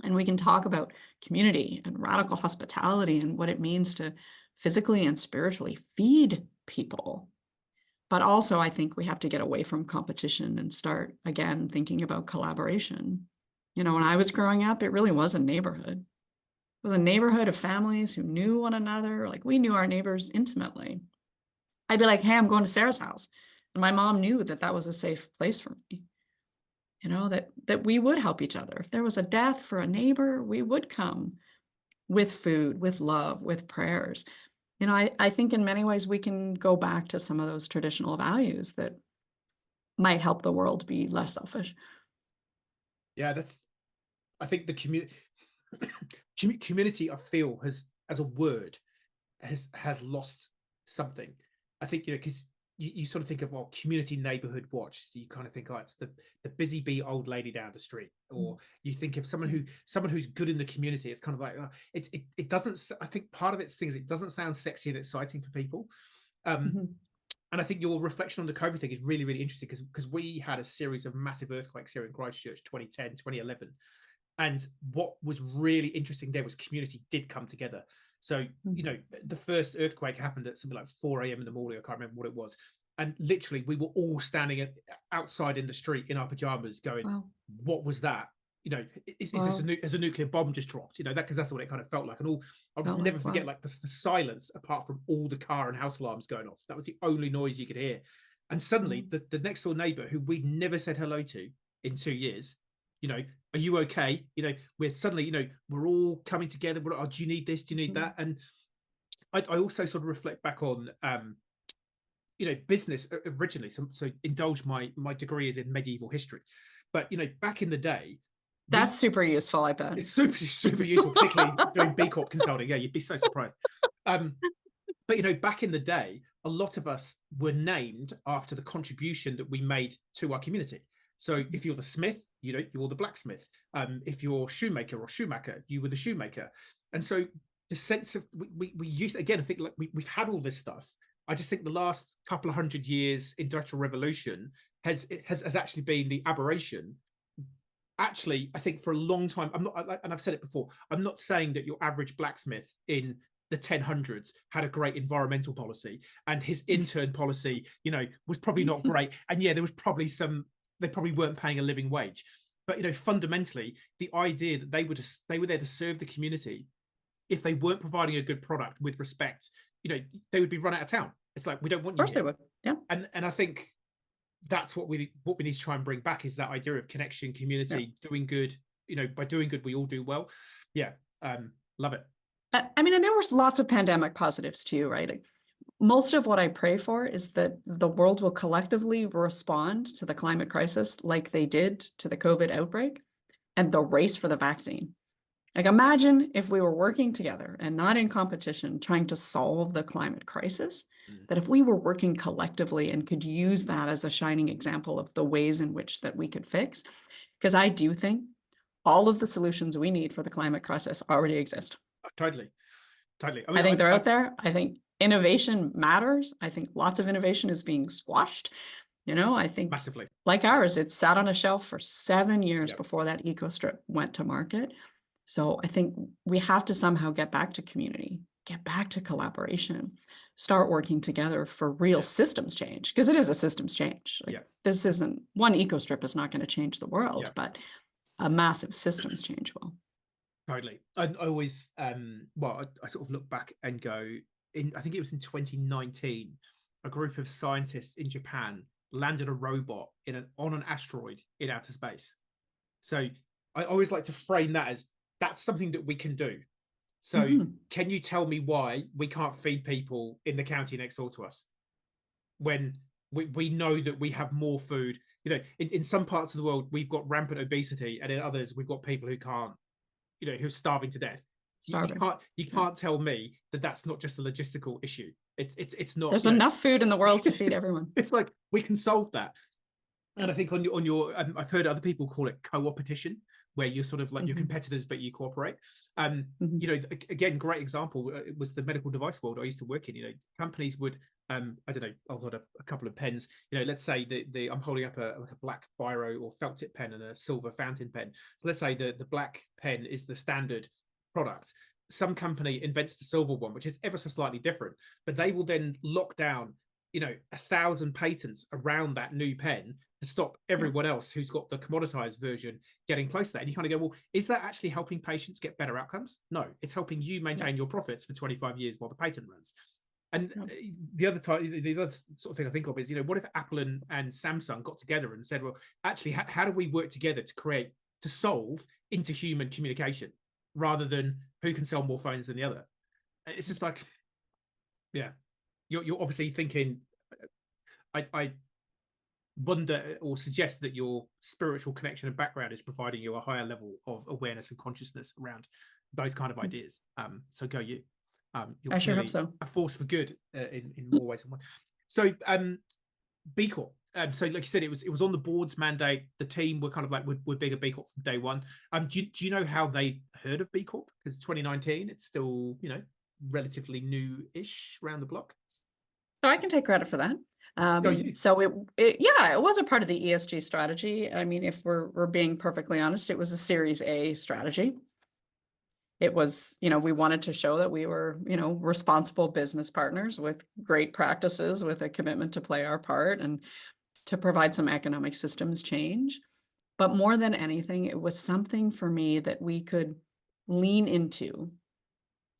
and we can talk about community and radical hospitality and what it means to physically and spiritually feed people. But also, I think we have to get away from competition and start, again, thinking about collaboration. When I was growing up, it really was a neighborhood. It was a neighborhood of families who knew one another. Like, we knew our neighbors intimately. I'd be like, hey, I'm going to Sarah's house. And my mom knew that that was a safe place for me. That we would help each other. If there was a death for a neighbor, we would come with food, with love, with prayers. I think in many ways we can go back to some of those traditional values that might help the world be less selfish. Yeah, I think the community, I feel, has, as a word, has lost something. I think, because you sort of think of, well, community neighborhood watch. So you kind of think, oh, it's the busy bee old lady down the street, or you think of someone who's good in the community. It's kind of like, it doesn't. I think part of it's things, it doesn't sound sexy and exciting for people. And I think your reflection on the COVID thing is really, really interesting, because we had a series of massive earthquakes here in Christchurch, 2010, 2011. And what was really interesting there was community did come together. So, you know, the first earthquake happened at something like 4 a.m. in the morning. I can't remember what it was. And literally, we were all standing outside in the street in our pajamas going, wow, what was that? You know, is this has a nuclear bomb just dropped? You know, that, because that's what it kind of felt like. And I'll just never forget, like, the silence apart from all the car and house alarms going off. That was the only noise you could hear. And suddenly, the next door neighbor, who we'd never said hello to in 2 years, you know, are you okay? You know, we're suddenly, you know, we're all coming together. Oh, do you need this? Do you need that? And I also sort of reflect back on, you know, business originally. So indulge my degree is in medieval history, but, you know, back in the day, that's super useful, I bet. It's super useful, particularly doing B Corp consulting. Yeah, you'd be so surprised. But, you know, back in the day, a lot of us were named after the contribution that we made to our community. So if you're the smith, you know, you're the blacksmith. If you're shoemaker or shoemaker, you were the shoemaker. And so the sense of, we used, again, I think, like, we've had all this stuff. I just think the last couple of 100 years industrial revolution has actually been the aberration. Actually, I think for a long time, I'm not, and I've said it before, I'm not saying that your average blacksmith in the 1000s had a great environmental policy, and his intern policy, you know, was probably not great. And yeah, there was probably they probably weren't paying a living wage. But, you know, fundamentally, the idea that they were there to serve the community, if they weren't providing a good product with respect, you know, they would be run out of town. It's like, we don't want you. Of course they would. Yeah. And I think that's what we need to try and bring back, is that idea of connection, community, doing good. You know, by doing good, we all do well. Yeah. Love it. I mean, and there was lots of pandemic positives too, right? Like, most of what I pray for is that the world will collectively respond to the climate crisis like they did to the COVID outbreak and the race for the vaccine. Like, imagine if we were working together and not in competition trying to solve the climate crisis, that if we were working collectively and could use that as a shining example of the ways in which that we could fix. Because I do think all of the solutions we need for the climate crisis already exist. Totally. I mean, I think they're out there. I think innovation matters. I think lots of innovation is being squashed. You know, I think massively, like ours, it sat on a shelf for 7 years before that eco strip went to market. So I think we have to somehow get back to community, get back to collaboration, start working together for real systems change, because it is a systems change. Like, this isn't, one eco strip is not going to change the world, but a massive systems change will. Totally. I always, well, I sort of look back and go, I think it was in 2019, a group of scientists in Japan landed a robot on an asteroid in outer space. So I always like to frame that as, that's something that we can do. So can you tell me why we can't feed people in the county next door to us when we know that we have more food? You know, in some parts of the world, we've got rampant obesity, and in others, we've got people who can't, you know, who's starving to death. You can't tell me that that's not just a logistical issue. It's not. There's enough food in the world to feed everyone. It's like, we can solve that. And I think on your I've heard other people call it co-opetition, where you're sort of like your competitors, but you cooperate. You know, again, great example, it was the medical device world I used to work in. You know, companies would, I don't know, I've got a couple of pens. You know, let's say I'm holding up a black biro or felt tip pen and a silver fountain pen. So let's say the black pen is the standard product. Some company invents the silver one, which is ever so slightly different, but they will then lock down, you know, 1,000 patents around that new pen to stop everyone else who's got the commoditized version getting close to that. And you kind of go, well, is that actually helping patients get better outcomes? No, it's helping you maintain your profits for 25 years while the patent runs. And the other sort of thing I think of is, you know, what if Apple and Samsung got together and said, well, actually, how do we work together to solve interhuman communication rather than who can sell more phones than the other? It's just like, yeah, you're obviously thinking, I wonder or suggest that your spiritual connection and background is providing you a higher level of awareness and consciousness around those kind of ideas. So go you. I sure hope so. A force for good in more ways than one. So B Corp. So like you said, it was on the board's mandate. The team were kind of like, we're bigger B Corp from day one. Do you know how they heard of B Corp? Because 2019, it's still, relatively new-ish around the block. So I can take credit for that. So it was a part of the ESG strategy. I mean, if we're being perfectly honest, it was a Series A strategy. It was, we wanted to show that we were, responsible business partners with great practices, with a commitment to play our part and to provide some economic systems change. But more than anything, it was something for me that we could lean into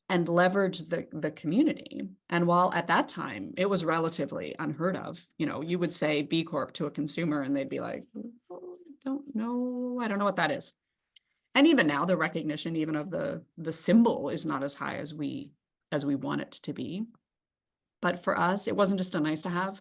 and leverage the community. And while at that time, it was relatively unheard of, you would say B Corp to a consumer and they'd be like, oh, I don't know what that is. And even now, the recognition even of the symbol is not as high as we want it to be. But for us, it wasn't just a nice to have.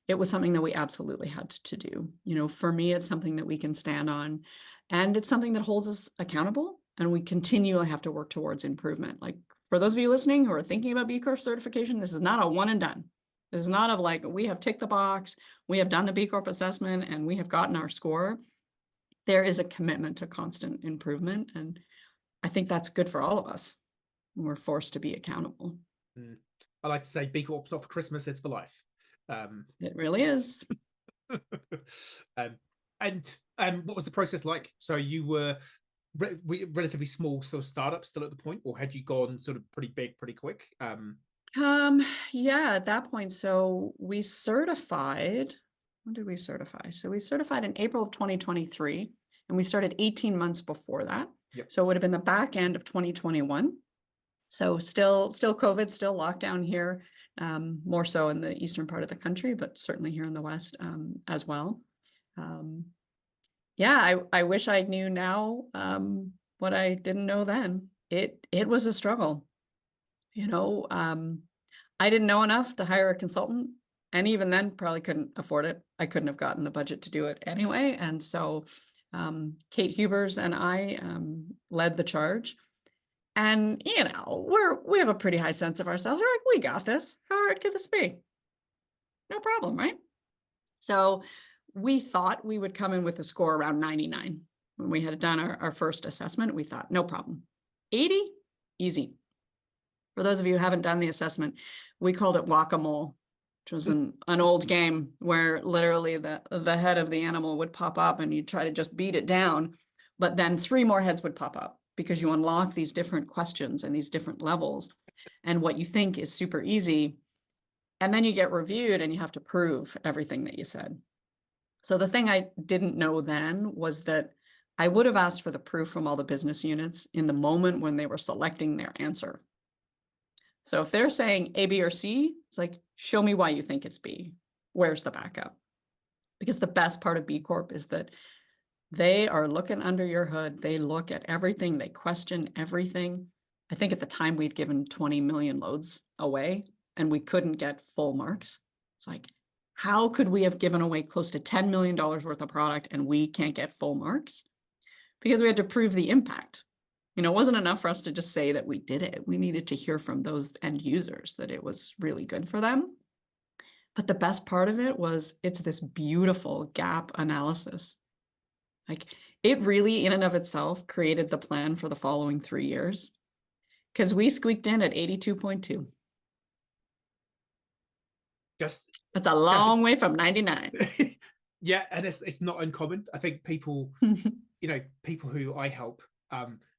It was something that we absolutely had to do. For me, it's something that we can stand on. And it's something that holds us accountable. And we continually have to work towards improvement. Like for those of you listening who are thinking about B Corp certification, this is not a one and done. This is not of like, we have ticked the box, we have done the B Corp assessment, and we have gotten our score. There is a commitment to constant improvement. And I think that's good for all of us. We're forced to be accountable. I like to say B Corp's not for Christmas, it's for life. It really is. And what was the process like? So you were relatively small sort of startup still at the point, or had you gone sort of pretty big pretty quick? Yeah, at that point. So we certified. When did we certify? So we certified in April of 2023, and we started 18 months before that. Yep. So it would have been the back end of 2021. So still COVID, still lockdown here, more so in the eastern part of the country, but certainly here in the West as well. I wish I knew now what I didn't know then. It was a struggle. I didn't know enough to hire a consultant, and even then probably couldn't afford it. I couldn't have gotten the budget to do it anyway. And so Kate Hubers and I led the charge. And, we have a pretty high sense of ourselves. We're like, we got this. How hard could this be? No problem, right? So we thought we would come in with a score around 99. When we had done our first assessment, we thought, no problem. 80, easy. For those of you who haven't done the assessment, we called it whack-a-mole, which was an old game where literally the head of the animal would pop up and you'd try to just beat it down, but then 3 more heads would pop up because you unlock these different questions and these different levels and what you think is super easy. And then you get reviewed and you have to prove everything that you said. So the thing I didn't know then was that I would have asked for the proof from all the business units in the moment when they were selecting their answer. So if they're saying A, B, or C, it's like, show me why you think it's B. Where's the backup? Because the best part of B Corp is that they are looking under your hood. They look at everything. They question everything. I think at the time we'd given 20 million loads away and we couldn't get full marks. It's like, how could we have given away close to $10 million worth of product and we can't get full marks? Because we had to prove the impact. It wasn't enough for us to just say that we did it. We needed to hear from those end users that it was really good for them. But the best part of it was it's this beautiful gap analysis. Like it really in and of itself created the plan for the following 3 years because we squeaked in at 82.2. That's a long way from 99. Yeah, and it's not uncommon. I think people, people who I help,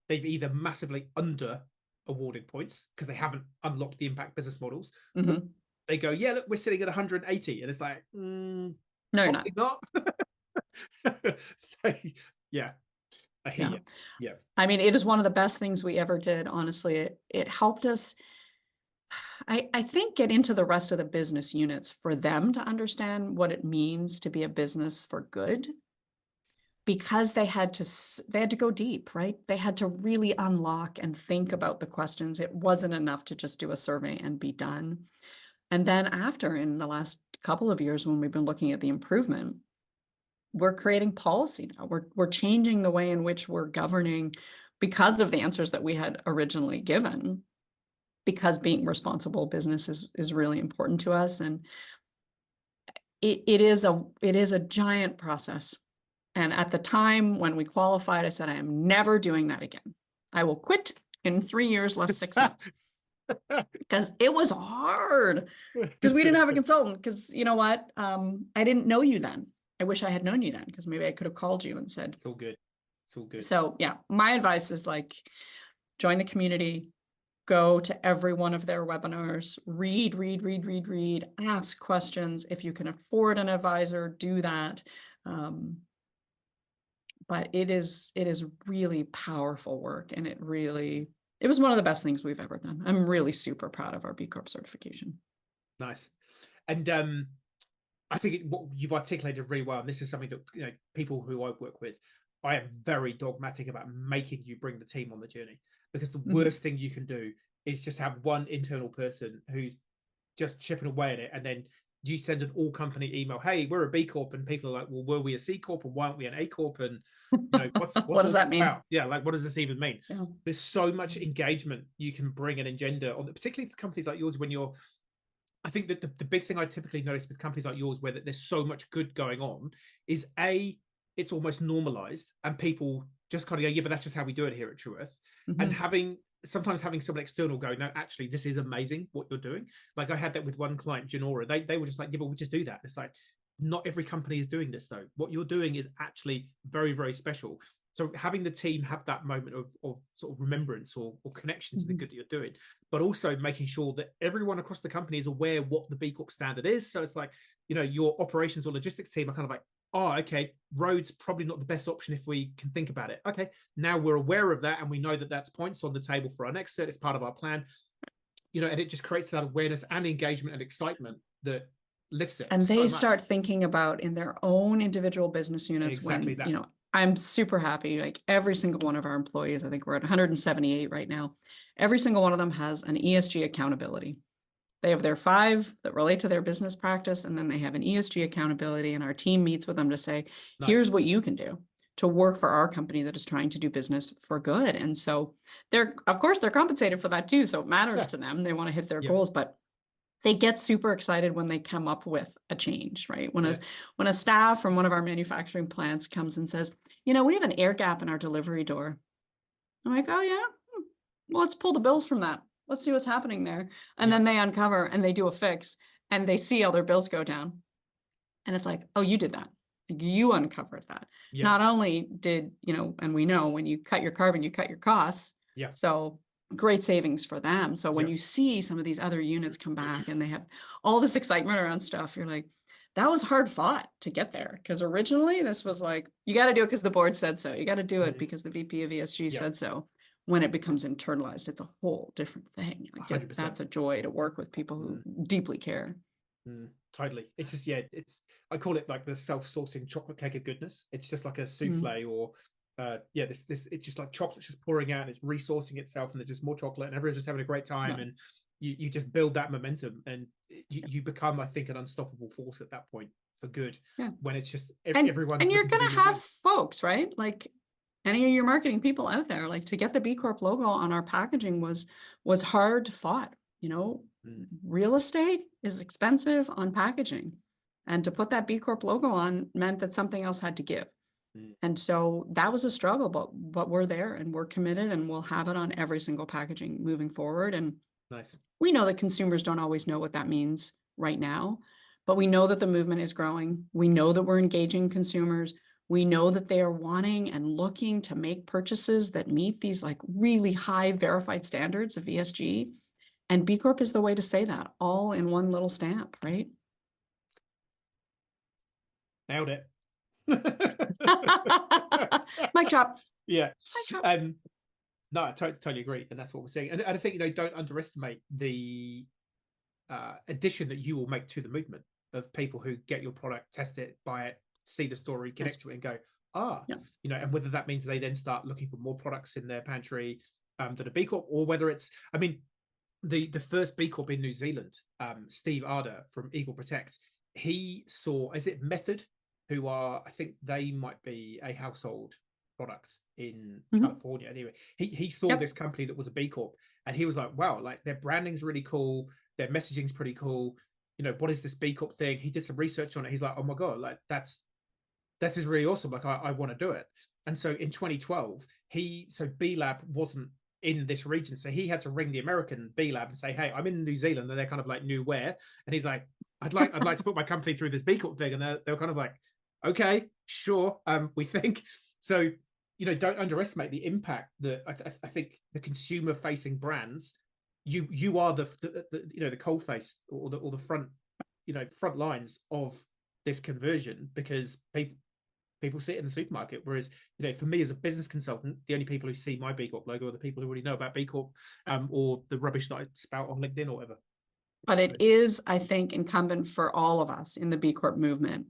they've either massively under awarded points because they haven't unlocked the impact business models. Mm-hmm. They go, yeah, look, we're sitting at 180, and it's like, no, you're not. So yeah, I hear you. Yeah. I mean, it is one of the best things we ever did. Honestly, it helped us. I think get into the rest of the business units for them to understand what it means to be a business for good, because they had to go deep, right? They had to really unlock and think about the questions. It wasn't enough to just do a survey and be done. And then after, in the last couple of years, when we've been looking at the improvement, we're creating policy now. We're changing the way in which we're governing because of the answers that we had originally given, because being responsible business is really important to us. And it is a giant process. And at the time when we qualified, I said, I am never doing that again. I will quit in 3 years less 6 months. Because it was hard, because we didn't have a consultant. Because you know what? I didn't know you then. I wish I had known you then, because maybe I could have called you and said, it's all good. It's all good. So yeah, my advice is like, join the community, go to every one of their webinars, read, ask questions. If you can afford an advisor, do that. But it is really powerful work, and it was one of the best things we've ever done. I'm really super proud of our B Corp certification. Nice. And I think what you've articulated really well, and this is something that, you know, people who I work with, I am very dogmatic about making you bring the team on the journey, because the worst thing you can do is just have one internal person who's just chipping away at it, and then you send an all company email, hey, we're a B Corp, and people are like, well, were we a C Corp, and why aren't we an A Corp? And you know, what's what does that mean? About? Yeah, like, what does this even mean? Yeah. There's so much engagement you can bring an agenda on, particularly for companies like yours, when you're, I think that the big thing I typically notice with companies like yours, where there's so much good going on, is it's almost normalized, and people just kind of go, yeah, but that's just how we do it here at True Earth. And sometimes having someone external go, no, actually, this is amazing what you're doing. Like I had that with one client, Genora. They were just like, yeah, but we just do that. It's like, not every company is doing this though. What you're doing is actually very, very special. So having the team have that moment of sort of remembrance or connection to the good that you're doing, but also making sure that everyone across the company is aware what the B Corp standard is. So it's like, you know, your operations or logistics team are kind of like, oh, okay, roads probably not the best option if we can think about it. Okay, now we're aware of that, and we know that that's points on the table for our next set. It's part of our plan, you know, and it just creates that awareness and engagement and excitement that lifts it. And they start thinking about in their own individual business units. Exactly when, that. you know, I'm super happy. Like every single one of our employees, I think we're at 178 right now. Every single one of them has an ESG accountability. They have their 5 that relate to their business practice, and then they have an ESG accountability, and our team meets with them to say, here's what you can do to work for our company that is trying to do business for good. And so of course, they're compensated for that too. So it matters to them. They want to hit their goals, but they get super excited when they come up with a change, right? When a staff from one of our manufacturing plants comes and says, you know, we have an air gap in our delivery door. I'm like, oh yeah, well, let's pull the bills from that. Let's see what's happening there. And then they uncover and they do a fix, and they see all their bills go down. And it's like, oh, you did that. You uncovered that. Not only did, you know, and we know when you cut your carbon, you cut your costs. So great savings for them. So when you see some of these other units come back and they have all this excitement around stuff, you're like, that was hard fought to get there. Because originally this was like, you got to do it because the board said so. You got to do it because the VP of ESG said so. When it becomes internalized, it's a whole different thing. Like that's a joy to work with people who deeply care. Totally. It's just, I call it like the self-sourcing chocolate cake of goodness. It's just like a souffle or this it's just like chocolate's just pouring out and it's resourcing itself, and there's just more chocolate and everyone's just having a great time. And you just build that momentum, and you become, I think, an unstoppable force at that point for good. When it's just everyone's, and you're gonna have folks, right? Like any of your marketing people out there, like, to get the B Corp logo on our packaging was hard fought. You know, real estate is expensive on packaging, and to put that B Corp logo on meant that something else had to give. And so that was a struggle, but we're there and we're committed, and we'll have it on every single packaging moving forward. And we know that consumers don't always know what that means right now, but we know that the movement is growing. We know that we're engaging consumers. We know that they are wanting and looking to make purchases that meet these like really high verified standards of ESG. And B Corp is the way to say that, all in one little stamp, right? Nailed it. Mic drop. No, I totally agree, and that's what we're saying. And I think, you know, don't underestimate the addition that you will make to the movement of people who get your product, test it, buy it, see the story, connect to it, and go, you know, and whether that means they then start looking for more products in their pantry that are B Corp, or whether it's, I mean, the first B Corp in New Zealand, Steve Arder from Eagle Protect, he saw, is it Method, who are, I think they might be a household product in California. Anyway, he saw this company that was a B Corp, and he was like, wow, like their branding's really cool, their messaging's pretty cool. what is this B Corp thing? He did some research on it. He's like, oh my God, like this is really awesome. Like I want to do it. And so in 2012, B Lab wasn't in this region. So he had to ring the American B Lab and say, hey, I'm in New Zealand. And they're kind of like, new where? And he's like, I'd like to put my company through this B Corp thing. And they're kind of like, okay, sure. We think so. Don't underestimate the impact that I think the consumer facing brands, you are the cold face or the front, front lines of this conversion, because people see it in the supermarket. Whereas, for me as a business consultant, the only people who see my B Corp logo are the people who already know about B Corp, or the rubbish that I spout on LinkedIn or whatever. But it is, I think, incumbent for all of us in the B Corp movement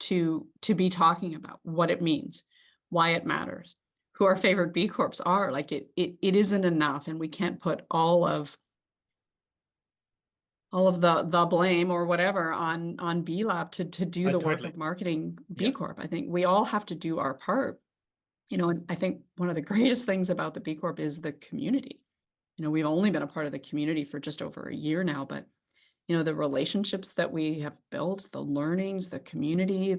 to be talking about what it means, why it matters, who our favorite B Corps are. Like it isn't enough, and we can't put all of the blame or whatever on B Lab to do the work of marketing B Corp. I think we all have to do our part. And I think one of the greatest things about the B Corp is the community. We've only been a part of the community for just over a year now, but the relationships that we have built, the learnings, the community,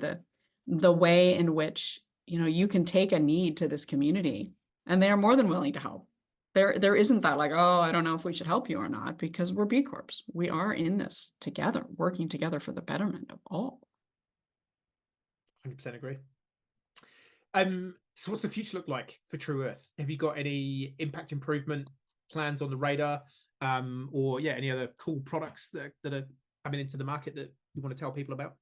the way in which you can take a need to this community, and they are more than willing to help. There isn't that like, oh, I don't know if we should help you or not, because we're B Corps. We are in this together, working together for the betterment of all. 100% agree. So what's the future look like for True Earth? Have you got any impact improvement plans on the radar, or any other cool products that are coming into the market that you want to tell people about?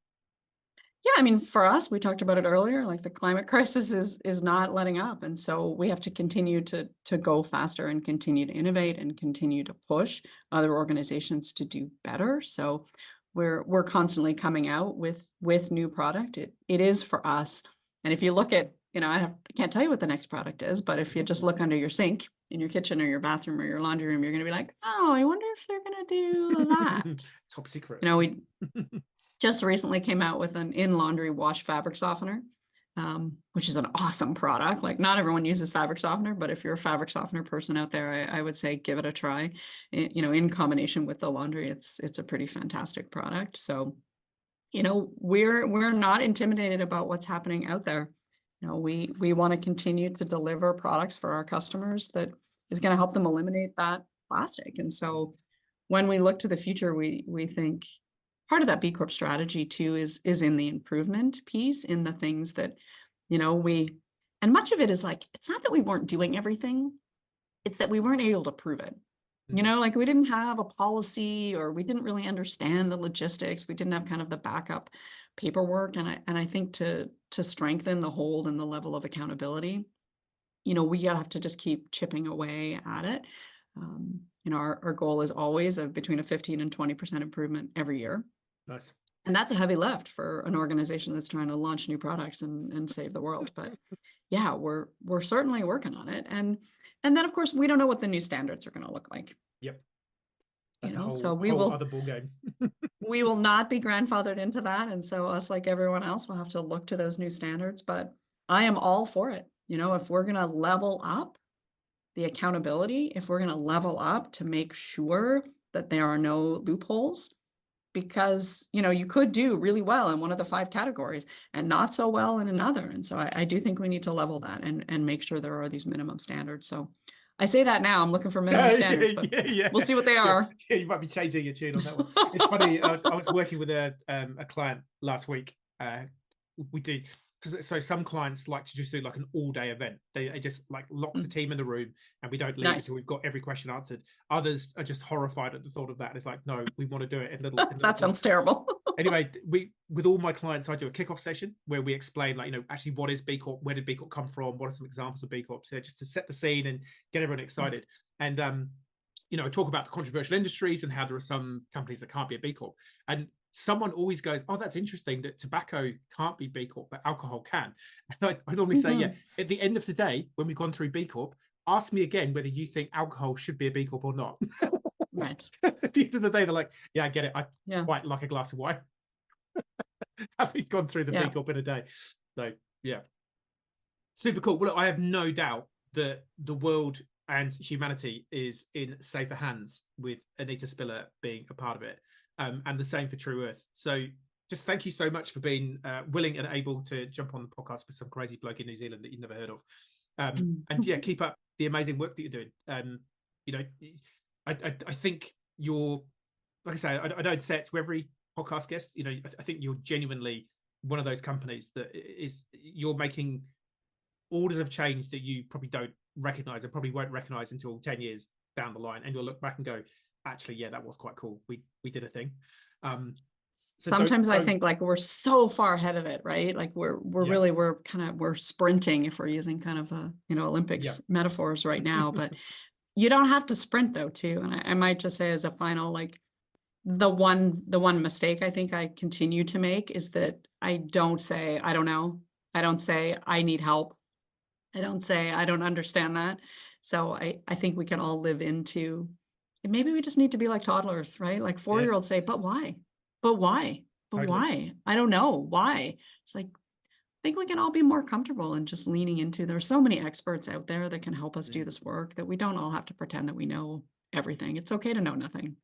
Yeah, I mean, for us, we talked about it earlier, like the climate crisis is not letting up. And so we have to continue to go faster and continue to innovate and continue to push other organizations to do better. So we're constantly coming out with new product. It is for us. And if you look at, I can't tell you what the next product is, but if you just look under your sink in your kitchen or your bathroom or your laundry room, you're going to be like, oh, I wonder if they're going to do that. Top secret. We just recently came out with an in-laundry wash fabric softener, which is an awesome product. Like, not everyone uses fabric softener, but if you're a fabric softener person out there, I would say give it a try. In combination with the laundry, it's a pretty fantastic product. So, we're not intimidated about what's happening out there. We want to continue to deliver products for our customers that is going to help them eliminate that plastic. And so when we look to the future, we think part of that B Corp strategy too is in the improvement piece, in the things that, and much of it is like, it's not that we weren't doing everything, it's that we weren't able to prove it. Like we didn't have a policy, or we didn't really understand the logistics. We didn't have kind of the backup paperwork. And I think to strengthen the hold and the level of accountability, we have to just keep chipping away at it. Our goal is always between a 15 and 20% improvement every year. Nice. And that's a heavy lift for an organization that's trying to launch new products and save the world. But yeah, we're certainly working on it. And then, of course, we don't know what the new standards are going to look like. Yep. That's a whole other ball game. We will not be grandfathered into that. And so us, like everyone else, will have to look to those new standards. But I am all for it. If we're going to level up the accountability, if we're going to level up to make sure that there are no loopholes, because, you could do really well in one of the 5 categories and not so well in another. And so I do think we need to level that and make sure there are these minimum standards. So I say that now, I'm looking for minimum standards, but we'll see what they are. Yeah, you might be changing your tune on that one. It's funny, I was working with a client last week. We did, so some clients like to just do like an all-day event. They just like lock the team in the room and we don't leave until we've got every question answered. Others are just horrified at the thought of that. It's like, no, we want to do it in little that sounds terrible. Anyway, with all my clients, I do a kickoff session where we explain, like, actually what is B Corp, where did B Corp come from, what are some examples of B Corp, so just to set the scene and get everyone excited. And talk about the controversial industries and how there are some companies that can't be a B Corp. And someone always goes, oh, that's interesting that tobacco can't be B Corp, but alcohol can. And I normally say, yeah, at the end of the day, when we've gone through B Corp, ask me again whether you think alcohol should be a B Corp or not. Right. At the end of the day, they're like, yeah, I get it. I quite like a glass of wine. Having gone through the B Corp in a day. So, yeah. Super cool. Well, look, I have no doubt that the world and humanity is in safer hands with Anita Spiller being a part of it. And the same for True Earth. So just thank you so much for being willing and able to jump on the podcast with some crazy bloke in New Zealand that you've never heard of. And yeah, keep up the amazing work that you're doing. You know, I think you're, like I say, I don't say it to every podcast guest. You know, I think you're genuinely one of those companies that you're making orders of change that you probably don't recognize and probably won't recognize until 10 years down the line. And you'll look back and go, actually, yeah, that was quite cool. We did a thing. So sometimes I think like we're so far ahead of it, right? Like we're really, we're sprinting, if we're using kind of a, Olympics metaphors right now, but you don't have to sprint though too. And I might just say as a final, like the one mistake I think I continue to make is that I don't say, I don't know. I don't say I need help. I don't say I don't understand that. So I think we can all live into, and maybe we just need to be like toddlers, right? Like 4-year-olds say, but why? But why? But why? I don't know why. It's like, I think we can all be more comfortable in just leaning into, there's so many experts out there that can help us do this work that we don't all have to pretend that we know everything. It's okay to know nothing.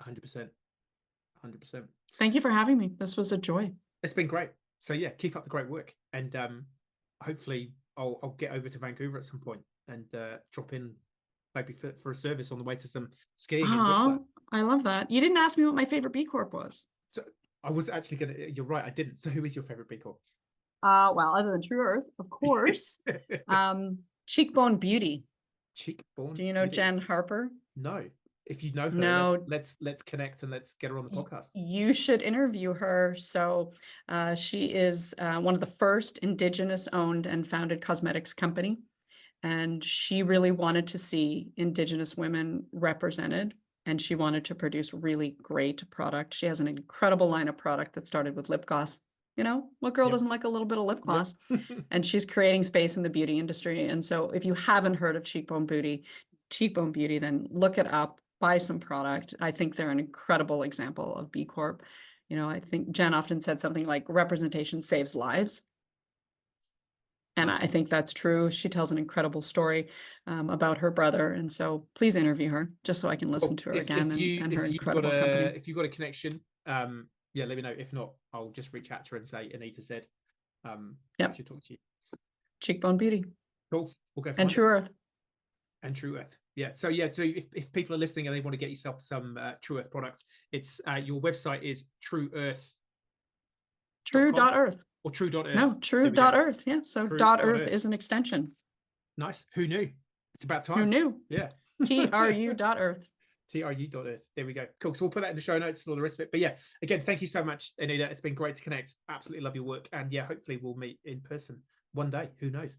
100%. 100%. Thank you for having me. This was a joy. It's been great. So yeah, keep up the great work. And hopefully I'll get over to Vancouver at some point and drop in maybe for a service on the way to some skiing in Whistler. I love that. You didn't ask me what my favorite B Corp was. So I was actually going to, you're right, I didn't. So who is your favorite B Corp? Well, other than True Earth, of course. Cheekbone Beauty. Cheekbone Do you know Beauty? Jen Harper? No. If you know her, no. let's connect and let's get her on the podcast. You should interview her. So she is one of the first Indigenous owned and founded cosmetics company. And she really wanted to see Indigenous women represented. And she wanted to produce really great product. She has an incredible line of product that started with lip gloss. What girl doesn't like a little bit of lip gloss? And she's creating space in the beauty industry. And so if you haven't heard of Cheekbone Beauty, then look it up, buy some product. I think they're an incredible example of B Corp. I think Jen often said something like representation saves lives. And I think that's true. She tells an incredible story about her brother. And so please interview her just so I can listen to her again and her incredible company. If you've got a connection, let me know. If not, I'll just reach out to her and say, Anita said, I should talk to you. Cheekbone Beauty. Cool. We'll go. And True Earth. And True Earth. Yeah. So if people are listening and they want to get yourself some True Earth product, it's your website is True Earth. True.earth. Or True.earth. No, True.earth. Yeah. So .earth is an extension. Nice. Who knew? It's about time. Who knew? Yeah. TRU.earth. TRU.earth. There we go. Cool. So we'll put that in the show notes for all the rest of it. But yeah, again, thank you so much, Anita. It's been great to connect. Absolutely love your work. And yeah, hopefully we'll meet in person one day. Who knows?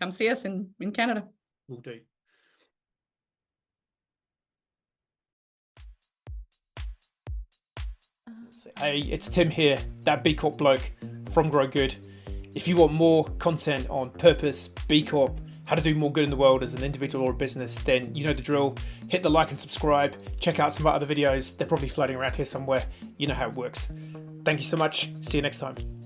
Come see us in Canada. We'll do. Hey, it's Tim here, that B Corp bloke from Grow Good. If you want more content on purpose, B Corp, how to do more good in the world as an individual or a business, then you know the drill. Hit the like and subscribe. Check out some of our other videos. They're probably floating around here somewhere. You know how it works. Thank you so much. See you next time.